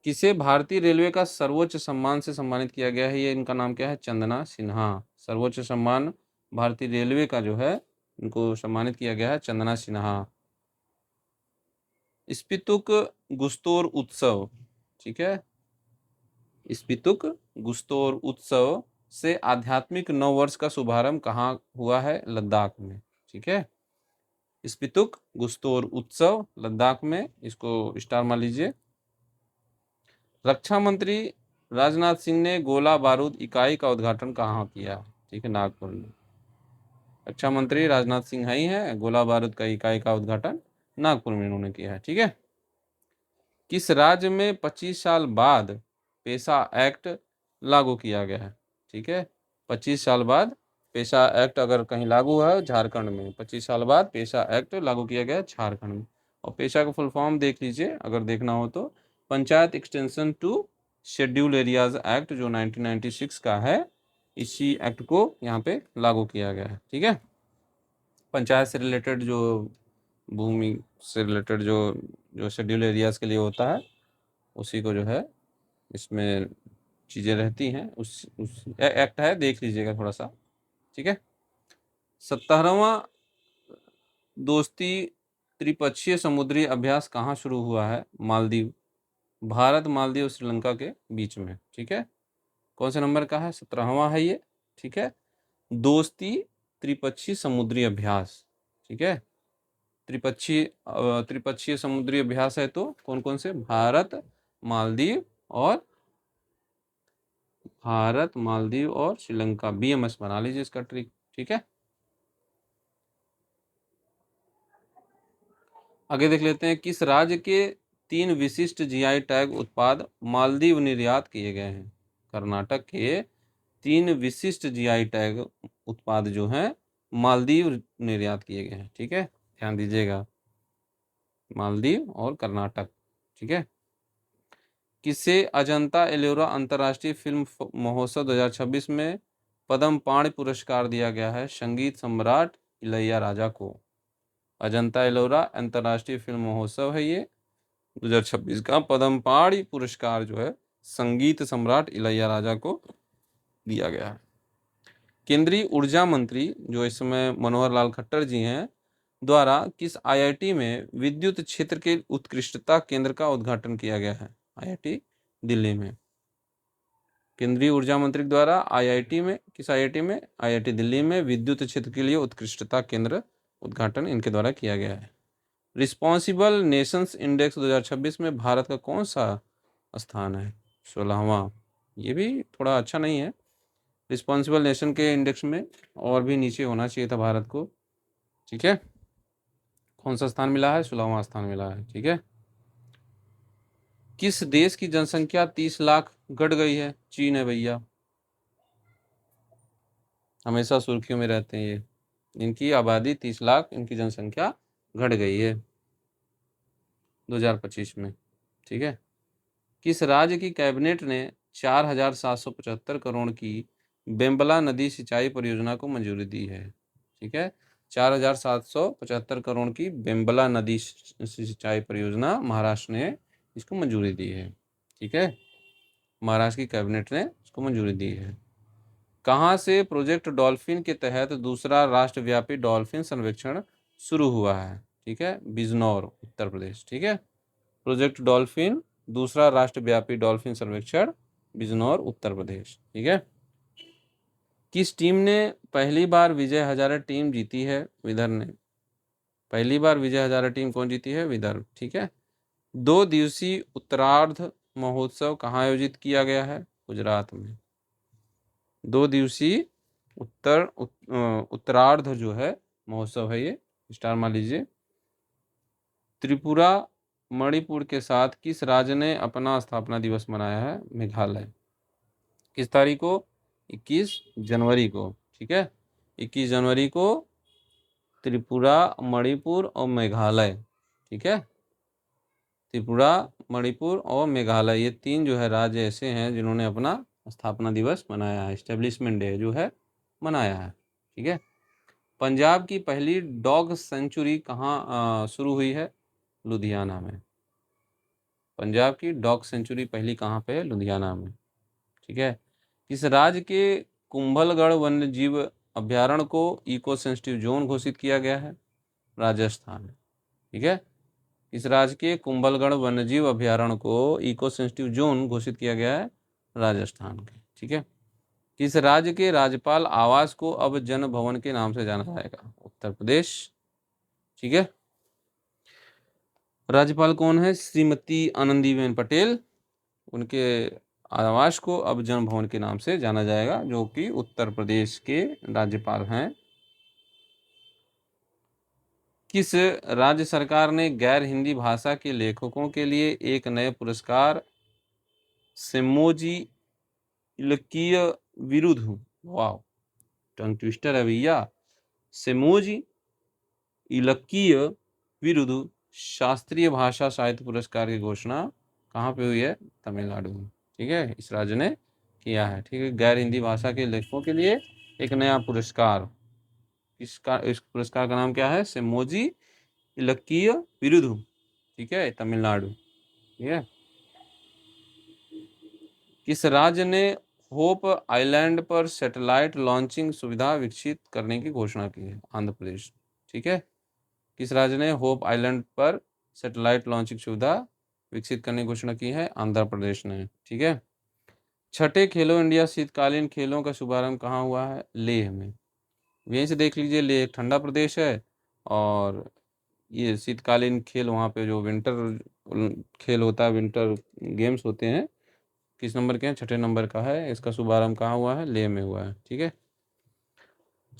किसे भारतीय रेलवे का सर्वोच्च सम्मान से सम्मानित किया गया है? ये इनका नाम क्या है? चंदना सिन्हा। सर्वोच्च सम्मान भारतीय रेलवे का जो है इनको सम्मानित किया गया है चंदना सिन्हा। स्पितुक गुस्तोर उत्सव। ठीक है। स्पितुक गुस्तोर उत्सव से आध्यात्मिक नव वर्ष का शुभारंभ कहाँ हुआ है? लद्दाख में। ठीक है। स्पितुक गुस्तोर उत्सव लद्दाख में, इसको स्टार मान लीजिए। रक्षा मंत्री राजनाथ सिंह ने गोला बारूद इकाई का उद्घाटन कहाँ किया? ठीक है। नागपुर में। रक्षा मंत्री राजनाथ सिंह ही हैं, गोला बारूद का इकाई का उद्घाटन नागपुर में इन्होंने किया है। ठीक है। किस राज्य में 25 साल बाद पेशा एक्ट लागू किया गया है? ठीक है। 25 साल बाद पेशा एक्ट अगर कहीं लागू है झारखंड में, 25 साल बाद पेशा एक्ट लागू किया गया है झारखंड में। और पेशा का फुल फॉर्म देख लीजिए अगर देखना हो तो, panchayat extension to schedule areas act जो 1996 का है, इसी एक्ट को यहाँ पे लागू किया गया है। ठीक है। पंचायत से रिलेटेड जो भूमि से रिलेटेड जो जो शेड्यूल एरियाज के लिए होता है, उसी को जो है इसमें चीज़ें रहती हैं, उस एक्ट है, देख लीजिएगा थोड़ा सा। ठीक है। 17वां दोस्ती त्रिपक्षीय समुद्री अभ्यास कहाँ शुरू हुआ है? मालदीव। भारत मालदीव श्रीलंका के बीच में। ठीक है। कौन से नंबर का है? 17वां है ये। ठीक है। दोस्ती त्रिपक्षीय समुद्री अभ्यास। ठीक है। त्रिपक्षीय समुद्री अभ्यास है तो कौन कौन से? भारत मालदीव और श्रीलंका। बीएमएस बना लीजिए इसका ट्रिक। ठीक है। आगे देख लेते हैं, किस राज्य के 3 विशिष्ट जीआई टैग उत्पाद मालदीव निर्यात किए गए हैं? कर्नाटक के 3 विशिष्ट जीआई टैग उत्पाद जो हैं मालदीव निर्यात किए गए हैं। ठीक है। ध्यान दीजिएगा, मालदीव और कर्नाटक। ठीक है। किसे अजंता एलोरा अंतर्राष्ट्रीय फिल्म महोत्सव 2026 में पद्म पाणि पुरस्कार दिया गया है संगीत सम्राट इलैयाराजा को? अजंता एलोरा अंतर्राष्ट्रीय फिल्म महोत्सव है ये 2026 का। पद्म पाणि पुरस्कार जो है संगीत सम्राट इलैयाराजा को दिया गया है। केंद्रीय ऊर्जा मंत्री जो इस समय मनोहर लाल खट्टर जी हैं द्वारा किस आईआईटी में विद्युत क्षेत्र के उत्कृष्टता केंद्र का उद्घाटन किया गया है? आईआईटी दिल्ली में। केंद्रीय ऊर्जा मंत्री द्वारा आईआईटी में, किस आईआईटी में? आईआईटी दिल्ली में विद्युत क्षेत्र के लिए उत्कृष्टता केंद्र उद्घाटन इनके द्वारा किया गया है। रिस्पॉन्सिबल नेशंस इंडेक्स 2026 में भारत का कौन सा स्थान है? 16वां। ये भी थोड़ा अच्छा नहीं है। रिस्पॉन्सिबल नेशन के इंडेक्स में और भी नीचे होना चाहिए था भारत को। ठीक है, कौन सा स्थान मिला है? 16वां स्थान मिला है। ठीक है, किस देश की जनसंख्या 30 लाख घट गई है? चीन है भैया, हमेशा सुर्खियों में रहते हैं ये। इनकी आबादी 30 लाख, इनकी जनसंख्या घट गई है 2025 में। ठीक है, किस राज्य की कैबिनेट ने 4,775 करोड़ की बेम्बला नदी सिंचाई परियोजना को मंजूरी दी है? ठीक है, 4,775 करोड़ की बेम्बला नदी सिंचाई परियोजना महाराष्ट्र ने इसको मंजूरी दी है। ठीक है, महाराष्ट्र की कैबिनेट ने इसको मंजूरी दी है। कहाँ से प्रोजेक्ट डॉल्फिन के तहत दूसरा राष्ट्रव्यापी डॉल्फिन सर्वेक्षण शुरू हुआ है? ठीक है, बिजनौर उत्तर प्रदेश। ठीक है, प्रोजेक्ट डॉल्फिन दूसरा राष्ट्रव्यापी डॉल्फिन सर्वेक्षण बिजनौर उत्तर प्रदेश। ठीक है, किस टीम ने पहली बार विजय हजारे टीम जीती है? विदर्भ ने। पहली बार विजय हजारे टीम कौन जीती है? विदर्भ। ठीक है, 2 दिवसीय उत्तरार्ध महोत्सव कहाँ आयोजित किया गया है? गुजरात में। 2 दिवसीय उत्तरार्ध जो है महोत्सव है ये, स्टार मान लीजिए। त्रिपुरा मणिपुर के साथ किस राज्य ने अपना स्थापना दिवस मनाया है? मेघालय। किस तारीख को? 21 जनवरी को। ठीक है, 21 जनवरी को त्रिपुरा, मणिपुर और मेघालय। ठीक है, त्रिपुरा, मणिपुर और मेघालय, ये 3 जो है राज्य ऐसे हैं जिन्होंने अपना स्थापना दिवस मनाया है, एस्टेब्लिशमेंट डे जो है मनाया है। ठीक है, पंजाब की पहली डॉग सेंचुरी कहाँ शुरू हुई है? लुधियाना में। पंजाब की डॉग सेंचुरी पहली कहाँ पे है? लुधियाना में। ठीक है, किस राज्य के कुंभलगढ़ वन्य जीव अभ्यारण्य को इको सेंसिटिव जोन घोषित किया गया है? राजस्थान। ठीक है, इस राज्य के कुंभलगढ़ वन्यजीव अभ्यारण्य को इको सेंसिटिव जोन घोषित किया गया है? राजस्थान के। ठीक है, किस राज्य के राज्यपाल आवास को अब जन भवन के नाम से जाना जाएगा? उत्तर प्रदेश। ठीक है, राज्यपाल कौन है? श्रीमती आनंदीबेन पटेल। उनके आवास को अब जन भवन के नाम से जाना जाएगा, जो कि उत्तर प्रदेश के राज्यपाल हैं। किस राज्य सरकार ने गैर हिंदी भाषा के लेखकों के लिए एक नए पुरस्कार सेमोजी इलकीय विरुद्ध, वाह टंग ट्विस्टर है भैया, सेमोजी इलकीय विरुद्ध शास्त्रीय भाषा साहित्य पुरस्कार की घोषणा कहाँ पे हुई है? तमिलनाडु में। ठीक है, इस राज्य ने किया है। ठीक है, गैर हिंदी भाषा के लेखकों के लिए एक नया पुरस्कार, इसका इस पुरस्कार का नाम क्या है? सेमोजी इलकीय विरुद्ध। ठीक है, तमिलनाडु। ठीक है, किस राज्य ने होप आइलैंड पर सैटेलाइट लॉन्चिंग सुविधा विकसित करने की घोषणा की है? आंध्र प्रदेश। ठीक है, किस राज्य ने होप आइलैंड पर सैटेलाइट लॉन्चिंग सुविधा विकसित करने की घोषणा की है? आंध्र प्रदेश ने। ठीक है, छठे खेलो इंडिया शीतकालीन खेलों का शुभारंभ कहाँ हुआ है? लेह में। यहीं से देख लीजिए, लेह एक ठंडा प्रदेश है और ये शीतकालीन खेल वहाँ पे जो विंटर खेल होता है, विंटर गेम्स होते हैं, किस नंबर के हैं? छठे नंबर का है। इसका शुभारंभ कहाँ हुआ है? लेह में हुआ है। ठीक है,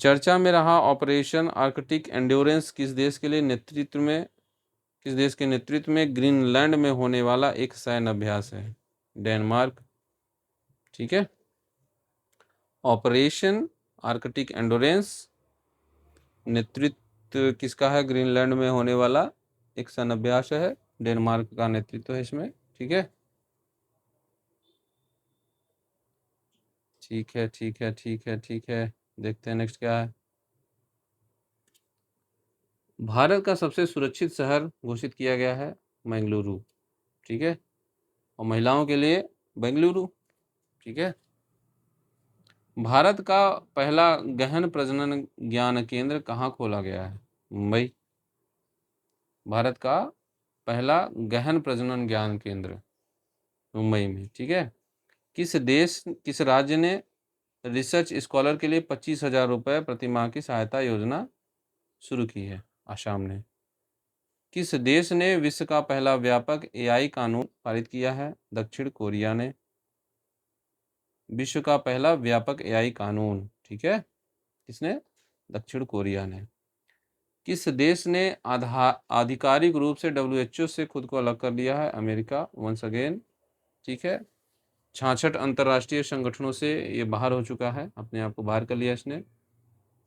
चर्चा में रहा ऑपरेशन आर्कटिक एंड्योरेंस किस देश के नेतृत्व में ग्रीनलैंड में होने वाला एक सैन्य अभ्यास है? डेनमार्क। ठीक है, ऑपरेशन आर्कटिक एंड्योरेंस नेतृत्व किसका है? ग्रीनलैंड में होने वाला एक सैन्य अभ्यास है, डेनमार्क का नेतृत्व है इसमें। ठीक है, ठीक है, ठीक है, ठीक है, ठीक है। देखते हैं नेक्स्ट क्या है। भारत का सबसे सुरक्षित शहर घोषित किया गया है बेंगलुरु। ठीक है, और महिलाओं के लिए बेंगलुरु। ठीक है। भारत का पहला गहन प्रजनन ज्ञान केंद्र कहाँ खोला गया है? मुंबई। भारत का पहला गहन प्रजनन ज्ञान केंद्र मुंबई में। ठीक है। किस राज्य ने रिसर्च स्कॉलर के लिए 25,000 रुपये प्रति माह की सहायता योजना शुरू की है? आसाम ने। किस देश ने विश्व का पहला व्यापक एआई कानून पारित किया है? दक्षिण कोरिया ने। विश्व का पहला व्यापक एआई कानून, ठीक है, किसने? दक्षिण कोरिया ने। किस देश ने आधिकारिक रूप से डब्ल्यूएचओ से खुद को अलग कर लिया है? America, once again. ठीक है। 66 अंतर्राष्ट्रीय संगठनों से ये बाहर हो चुका है, अपने आप को बाहर कर लिया इसने।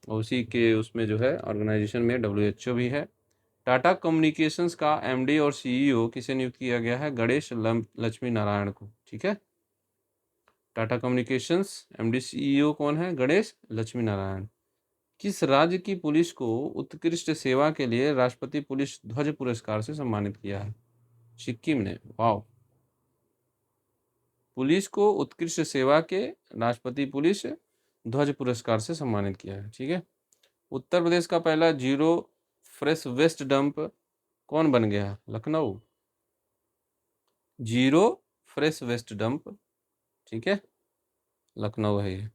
और उसी के उसमें जो है ऑर्गेनाइजेशन में डब्ल्यूएचओ भी है। टाटा कम्युनिकेशंस का एमडी और सीईओ किसे नियुक्त किया गया है? गणेश लक्ष्मी नारायण को। ठीक है। टाटा कम्युनिकेशंस एमडी सीईओ कौन है? गणेश लक्ष्मी नारायण। किस राज्य की पुलिस को उत्कृष्ट सेवा के लिए राष्ट्रपति पुलिस ध्वज पुरस्कार से सम्मानित किया है? सिक्किम ने। वाह। पुलिस को उत्कृष्ट सेवा के राष्ट्रपति पुलिस ध्वज पुरस्कार से सम्मानित किया है। ठीक है। उत्तर प्रदेश का पहला जीरो फ्रेश वेस्ट डंप कौन बन गया? Lucknow. Zero fresh waste dump, ठीक है, लखनऊ है ये।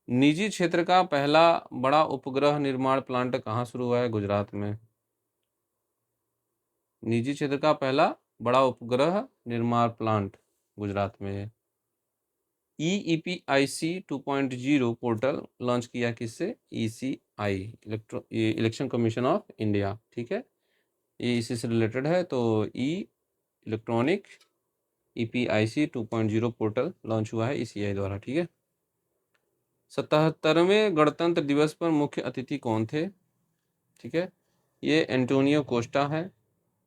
निजी क्षेत्र का पहला बड़ा उपग्रह निर्माण प्लांट कहाँ शुरू हुआ है? गुजरात में। निजी क्षेत्र का पहला बड़ा उपग्रह निर्माण प्लांट गुजरात में है। EEPIC 2.0 पोर्टल लॉन्च किया किससे? ECI, election commission of India. ठीक है, ये इसी से रिलेटेड है। तो इलेक्ट्रॉनिक EPIC 2.0 पोर्टल लॉन्च हुआ है ECI द्वारा। ठीक है। 77वें गणतंत्र दिवस पर मुख्य अतिथि कौन थे? ठीक है, ये एंटोनियो कोस्टा है,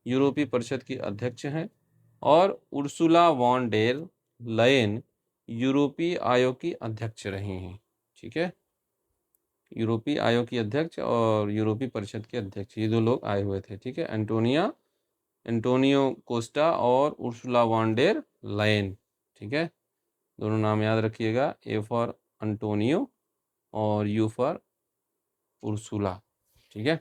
यूरोपीय परिषद की अध्यक्ष हैं। और उर्सुला वॉन डेर लायन यूरोपीय आयोग की अध्यक्ष रही हैं। ठीक है, यूरोपीय आयोग की अध्यक्ष और यूरोपीय परिषद के अध्यक्ष, ये दो लोग आए हुए थे। ठीक है, एंटोनियो कोस्टा और उर्सुला वॉन डेर लायन। ठीक है, दोनों नाम याद रखिएगा, ए फॉर एंटोनियो और यू फॉर उर्सुला। ठीक है।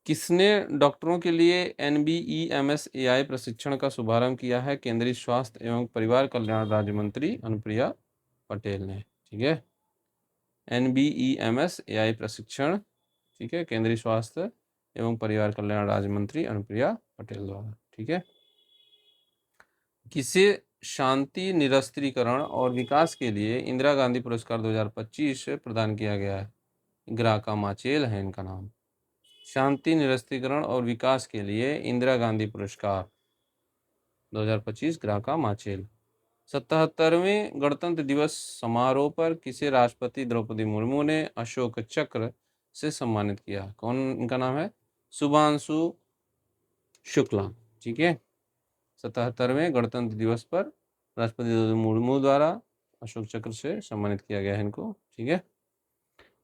किसने डॉक्टरों के लिए NBEMS AI प्रशिक्षण का शुभारंभ किया है? केंद्रीय स्वास्थ्य एवं परिवार कल्याण राज्य मंत्री अनुप्रिया पटेल ने। ठीक है, NBEMS AI प्रशिक्षण, ठीक है, केंद्रीय स्वास्थ्य एवं परिवार कल्याण राज्य मंत्री अनुप्रिया पटेल द्वारा। ठीक है। किसे शांति निरस्त्रीकरण और विकास के लिए इंदिरा गांधी पुरस्कार 2025 प्रदान किया गया है? ग्राका माचेल है इनका नाम। शांति निरस्त्रीकरण और विकास के लिए इंदिरा गांधी पुरस्कार 2025 ग्राका माचेल। 77वें गणतंत्र दिवस समारोह पर किसे राष्ट्रपति द्रौपदी मुर्मू ने अशोक चक्र से सम्मानित किया? कौन इनका नाम है? शुभांशु शुक्ला। ठीक है, 77वें गणतंत्र दिवस पर राष्ट्रपति द्रौपदी मुर्मू द्वारा अशोक चक्र से सम्मानित किया गया है इनको। ठीक है।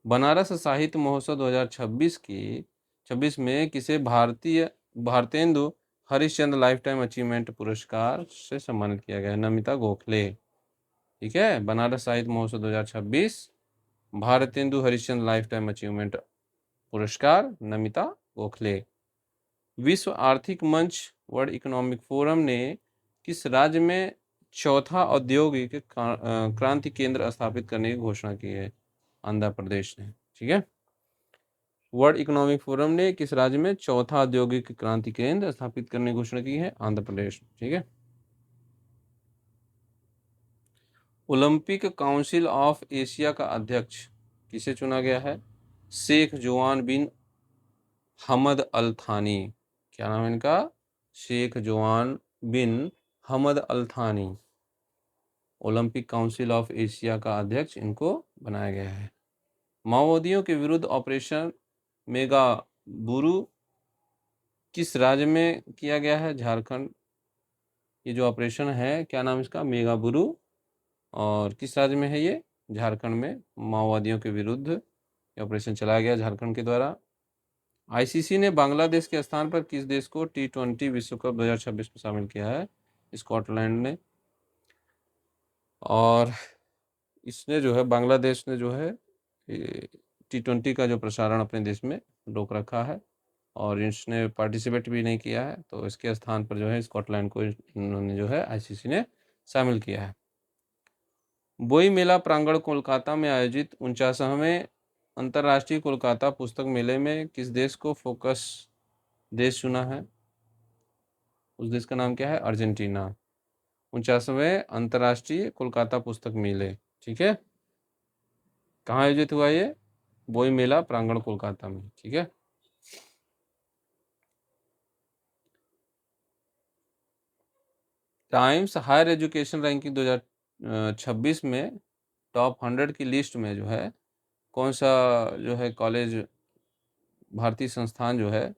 बनारस साहित्य महोत्सव 2026 में किसे Bharatendu Harishchandra life time achievement पुरस्कार से सम्मानित किया गया है? नमिता गोखले। ठीक है, बनारस साहित्य महोत्सव 2026 Bharatendu Harishchandra life time achievement पुरस्कार नमिता गोखले। विश्व आर्थिक मंच वर्ल्ड इकोनॉमिक फोरम ने किस राज्य में चौथा औद्योगिक क्रांति केंद्र स्थापित करने की घोषणा की है? आंध्र प्रदेश ने। ठीक है, वर्ल्ड इकोनॉमिक फोरम ने किस राज्य में चौथा औद्योगिक क्रांति केंद्र स्थापित करने की घोषणा की है? आंध्र प्रदेश। ठीक है। ओलंपिक काउंसिल ऑफ एशिया का अध्यक्ष किसे चुना गया है? शेख जोआन बिन हमद अल थानी। क्या नाम है इनका? शेख जोआन बिन हमद अल थानी। ओलंपिक काउंसिल ऑफ एशिया का अध्यक्ष इनको बनाया गया है। माओवादियों के विरुद्ध ऑपरेशन मेगा बुरू किस राज्य में किया गया है? झारखंड। ये जो ऑपरेशन है क्या नाम इसका, मेगाबुरु, और किस राज्य में है ये, झारखंड में माओवादियों के विरुद्ध ये ऑपरेशन चलाया गया झारखंड के द्वारा। आईसीसी ने बांग्लादेश के स्थान पर किस देश को T20 विश्व कप 2026 में शामिल किया है, स्कॉटलैंड ने। और इसने जो है, बांग्लादेश ने जो है T20 का जो प्रसारण अपने देश में रोक रखा है और इसने पार्टिसिपेट भी नहीं किया है, तो इसके स्थान पर जो है स्कॉटलैंड को इन्होंने जो है आईसीसी ने शामिल किया है। बोई मेला प्रांगण कोलकाता में आयोजित 49वें अंतर्राष्ट्रीय कोलकाता पुस्तक मेले में किस देश को फोकस देश चुना है, उस देश का नाम क्या है, अर्जेंटीना। 49वें अंतर्राष्ट्रीय कोलकाता पुस्तक मेले, ठीक है, कहाँ आयोजित हुआ ये, बोई मेला प्रांगण कोलकाता में, ठीक है। टाइम्स हायर एजुकेशन रैंकिंग 2026 में टॉप 100 की लिस्ट में जो है कौन सा जो है कॉलेज, भारतीय संस्थान जो है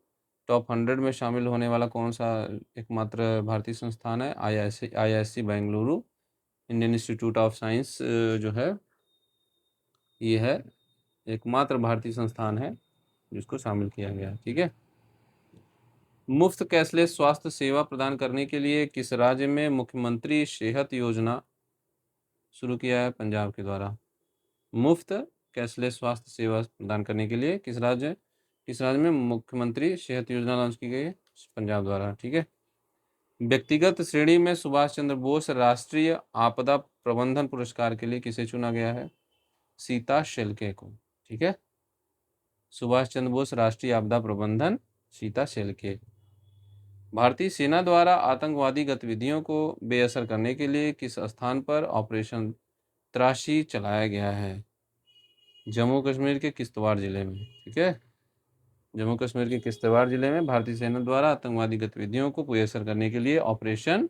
टॉप 100 में शामिल होने वाला कौन सा एकमात्र भारतीय संस्थान है, IISc Bengaluru, Indian institute of science जो है ये है एकमात्र भारतीय संस्थान है जिसको शामिल किया गया, ठीक है। मुफ्त कैशलेस स्वास्थ्य सेवा प्रदान करने के लिए किस राज्य में मुख्यमंत्री सेहत योजना शुरू किया है, पंजाब के द्वारा। मुफ्त कैशलेस स्वास्थ्य सेवा प्रदान करने के लिए किस राज्य में मुख्यमंत्री सेहत योजना लॉन्च की गई है, पंजाब द्वारा, ठीक है। व्यक्तिगत श्रेणी में सुभाष चंद्र बोस राष्ट्रीय आपदा प्रबंधन पुरस्कार के लिए किसे चुना गया है, सीता शेल्के को, ठीक है। सुभाष चंद्र बोस राष्ट्रीय आपदा प्रबंधन, सीता शेल्के। भारतीय सेना द्वारा आतंकवादी गतिविधियों को बेअसर करने के लिए किस स्थान पर ऑपरेशन त्रासी चलाया गया है, जम्मू कश्मीर के किश्तवाड़ जिले में, ठीक है। जम्मू कश्मीर के किश्तवाड़ जिले में भारतीय सेना द्वारा आतंकवादी गतिविधियों को बेअसर करने के लिए ऑपरेशन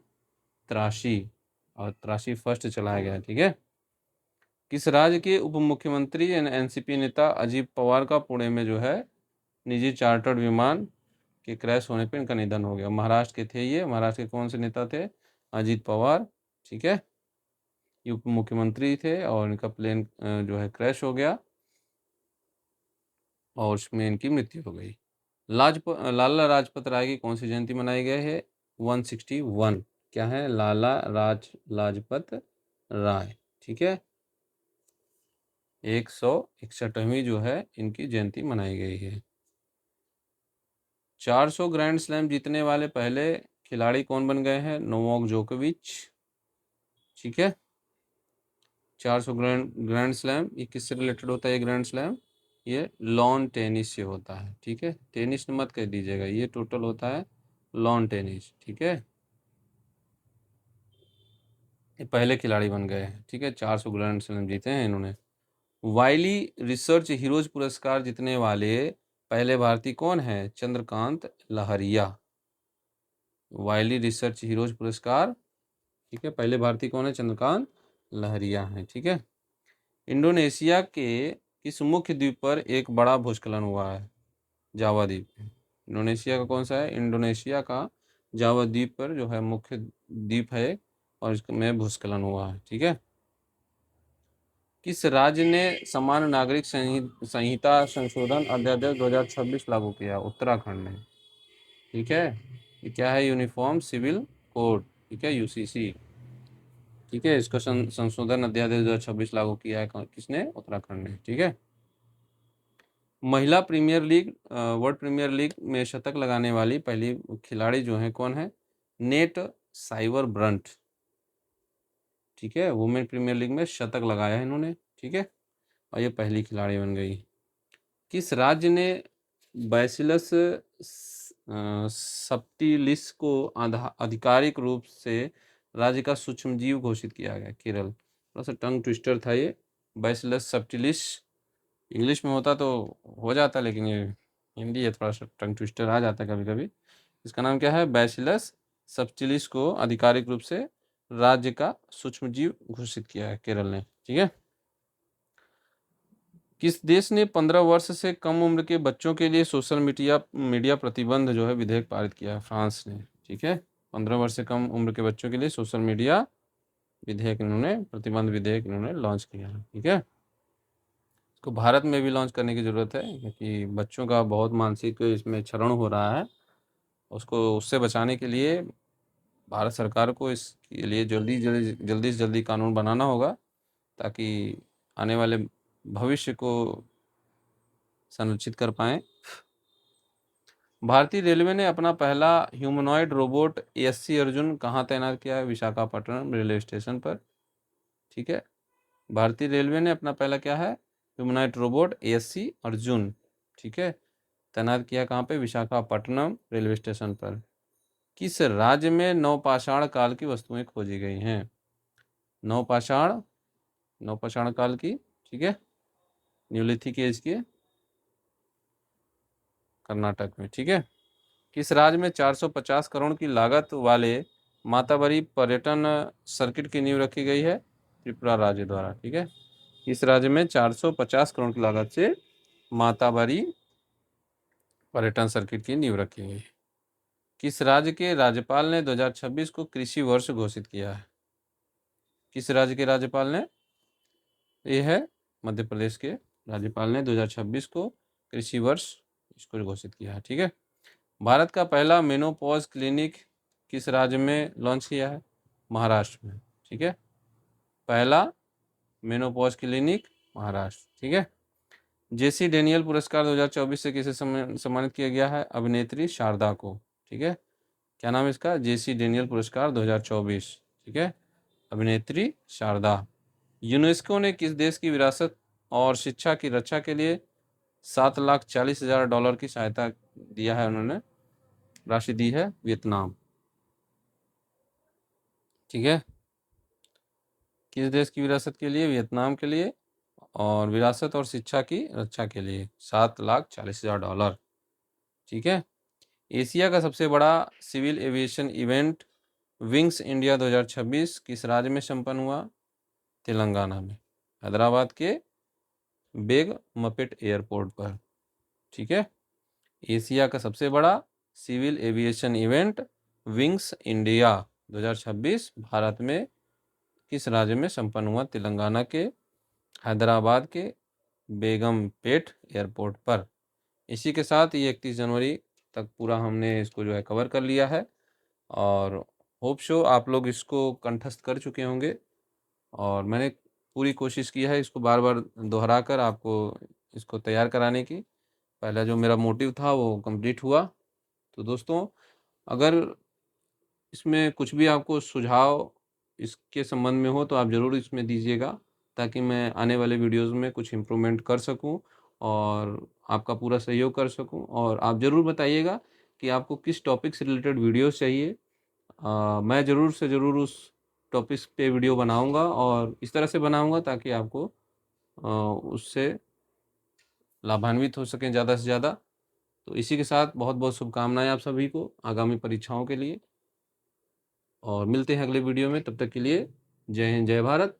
त्रासी और त्रासी फर्स्ट चलाया गया, ठीक है। किस राज्य के उप मुख्यमंत्री एनसीपी नेता अजीत पवार का पुणे में जो है निजी चार्टर्ड विमान के क्रैश होने पर इनका निधन हो गया। महाराष्ट्र के थे ये, महाराष्ट्र के कौन से नेता थे, अजीत पवार, ठीक है। ये उप मुख्यमंत्री थे और इनका प्लेन जो है क्रैश हो गया और उसमें इनकी मृत्यु हो गई। लाला लाजपत राय की कौन सी जयंती मनाई गई है, 161, क्या है, लाजपत राय, ठीक है। 161वीं जो है इनकी जयंती मनाई गई है। 400 ग्रैंड स्लैम जीतने वाले पहले खिलाड़ी कौन बन गए हैं, नोवाक जोकोविच, ठीक है। 400 ग्रैंड स्लैम, ये किससे रिलेटेड होता है, ये ग्रैंड स्लैम ये लॉन टेनिस से होता है, ठीक है। टेनिस मत कह दीजिएगा, ये टोटल होता है लॉन टेनिस, ठीक है। ये पहले खिलाड़ी बन गए हैं, ठीक है, 400 ग्रैंड स्लैम जीते हैं इन्होंने। वाइली रिसर्च हीरोज पुरस्कार जीतने वाले पहले भारतीय कौन है, चंद्रकांत लहरिया। वाइली रिसर्च हीरोज पुरस्कार, ठीक है, पहले भारतीय कौन है, चंद्रकांत लहरिया है, ठीक है। इंडोनेशिया के किस मुख्य द्वीप पर एक बड़ा भूस्खलन हुआ है, जावा द्वीप पे। इंडोनेशिया का कौन सा है, इंडोनेशिया का जावा द्वीप पर जो है मुख्य द्वीप है और इसमें भूस्खलन हुआ है, ठीक है। किस राज्य ने समान नागरिक संहिता संशोधन अध्यादेश 2026 लागू किया, उत्तराखंड ने, ठीक है। ये क्या है, यूनिफॉर्म सिविल कोड, ठीक है, यूसीसी, ठीक है। इसका संशोधन अध्यादेश 2026 लागू किया है किसने, उत्तराखंड ने, ठीक है। महिला premier league world premier league में शतक लगाने वाली पहली खिलाड़ी जो है कौन है, नेट साइवर ब्रंट, ठीक है। वुमेन प्रीमियर लीग में शतक लगाया है इन्होंने, ठीक है, और ये पहली खिलाड़ी बन गई। किस राज्य ने बैसिलस सब्टिलिस को आधिकारिक रूप से राज्य का सूक्ष्मजीव घोषित किया गया, केरल। थोड़ा सा टंग ट्विस्टर था ये, बैसिलस सब्टिलिस, इंग्लिश में होता तो हो जाता, लेकिन ये हिंदी है, थोड़ा सा टंग ट्विस्टर आ जाता है कभी कभी। इसका नाम क्या है, बैसिलस सब्टिलिस को आधिकारिक रूप से राज्य का सूक्ष्मजीव घोषित किया है केरल ने, ठीक है। किस देश ने 15 वर्ष से कम उम्र के बच्चों के लिए सोशल मीडिया प्रतिबंध जो है विधेयक पारित किया है, फ्रांस ने, ठीक है। 15 वर्ष से कम उम्र के बच्चों के लिए सोशल मीडिया विधेयक इन्होंने, प्रतिबंध विधेयक इन्होंने लॉन्च किया है। ठीक है, इसको भारत में भी लॉन्च करने की ज़रूरत है, क्योंकि बच्चों का बहुत मानसिक इसमें क्षरण हो रहा है। उसको उससे बचाने के लिए भारत सरकार को इसके लिए जल्दी से जल्दी कानून बनाना होगा, ताकि आने वाले भविष्य को संरक्षित कर पाएँ। भारतीय रेलवे ने अपना पहला ह्यूमनॉइड रोबोट एएससी अर्जुन कहाँ तैनात किया है? विशाखापट्टनम रेलवे स्टेशन पर। ठीक है, भारतीय रेलवे ने अपना पहला क्या है? ह्यूमनॉइड रोबोट एएससी अर्जुन, ठीक है, तैनात किया कहाँ पे? विशाखापट्टनम रेलवे स्टेशन पर। किस राज्य में नवपाषाण काल की वस्तुएं खोजी गई हैं? नवपाषाण नवपाषाण काल की, ठीक है, न्यूलिथिक एज की, कर्नाटक में। ठीक है, किस राज्य में 450 करोड़ की लागत वाले माताबरी पर्यटन सर्किट की नींव रखी गई है? त्रिपुरा राज्य द्वारा। ठीक है, किस राज्य में 450 करोड़ की लागत से माताबरी पर्यटन सर्किट की नींव रखी गई है? किस राज्य के राज्यपाल ने 2026 को कृषि वर्ष घोषित किया है? किस राज्य के राज्यपाल ने? ये है मध्य प्रदेश के राज्यपाल ने 2026 को कृषि वर्ष इसको घोषित किया है। ठीक है, भारत का पहला मेनोपॉज क्लिनिक किस राज्य में लॉन्च किया है? महाराष्ट्र में। ठीक है, पहला मेनोपॉज क्लिनिक महाराष्ट्र। ठीक है, जेसी डेनियल पुरस्कार 2024 से किसे सम्मानित किया गया है? अभिनेत्री शारदा को। ठीक है, क्या नाम है इसका? जेसी डेनियल पुरस्कार 2024। ठीक है, अभिनेत्री शारदा। यूनेस्को ने किस देश की विरासत और शिक्षा की रक्षा के लिए $7,40,000 की सहायता दिया है? उन्होंने राशि दी है वियतनाम। ठीक है, किस देश की विरासत के लिए? वियतनाम के लिए, और विरासत और शिक्षा की रक्षा के लिए $7,40,000। ठीक है, एशिया का सबसे बड़ा civil aviation event wings India 2026 किस राज्य में संपन्न हुआ? तेलंगाना में, हैदराबाद के बेग मपेट एयरपोर्ट पर। ठीक है, एशिया का सबसे बड़ा civil aviation event wings India 2026 Bharat में किस राज्य में संपन्न हुआ? तेलंगाना के हैदराबाद के बेगमपेट एयरपोर्ट पर। इसी के साथ ये 31 जनवरी तक पूरा हमने इसको जो है कवर कर लिया है, और होप शो आप लोग इसको कंठस्थ कर चुके होंगे, और मैंने पूरी कोशिश की है इसको बार बार दोहरा कर आपको इसको तैयार कराने की। पहला जो मेरा मोटिव था वो कंप्लीट हुआ। तो दोस्तों, अगर इसमें कुछ भी आपको सुझाव इसके संबंध में हो तो आप ज़रूर इसमें दीजिएगा, ताकि मैं आने वाले वीडियोज़ में कुछ इम्प्रूवमेंट कर सकूं और आपका पूरा सहयोग कर सकूं। और आप ज़रूर बताइएगा कि आपको किस टॉपिक से रिलेटेड वीडियोज़ चाहिए। मैं ज़रूर से ज़रूर उस टॉपिक्स पे वीडियो बनाऊंगा, और इस तरह से बनाऊंगा ताकि आपको उससे लाभान्वित हो सकें ज़्यादा से ज़्यादा। तो इसी के साथ बहुत बहुत शुभकामनाएं आप सभी को आगामी परीक्षाओं के लिए, और मिलते हैं अगले वीडियो में। तब तक के लिए जय हिंद, जय भारत।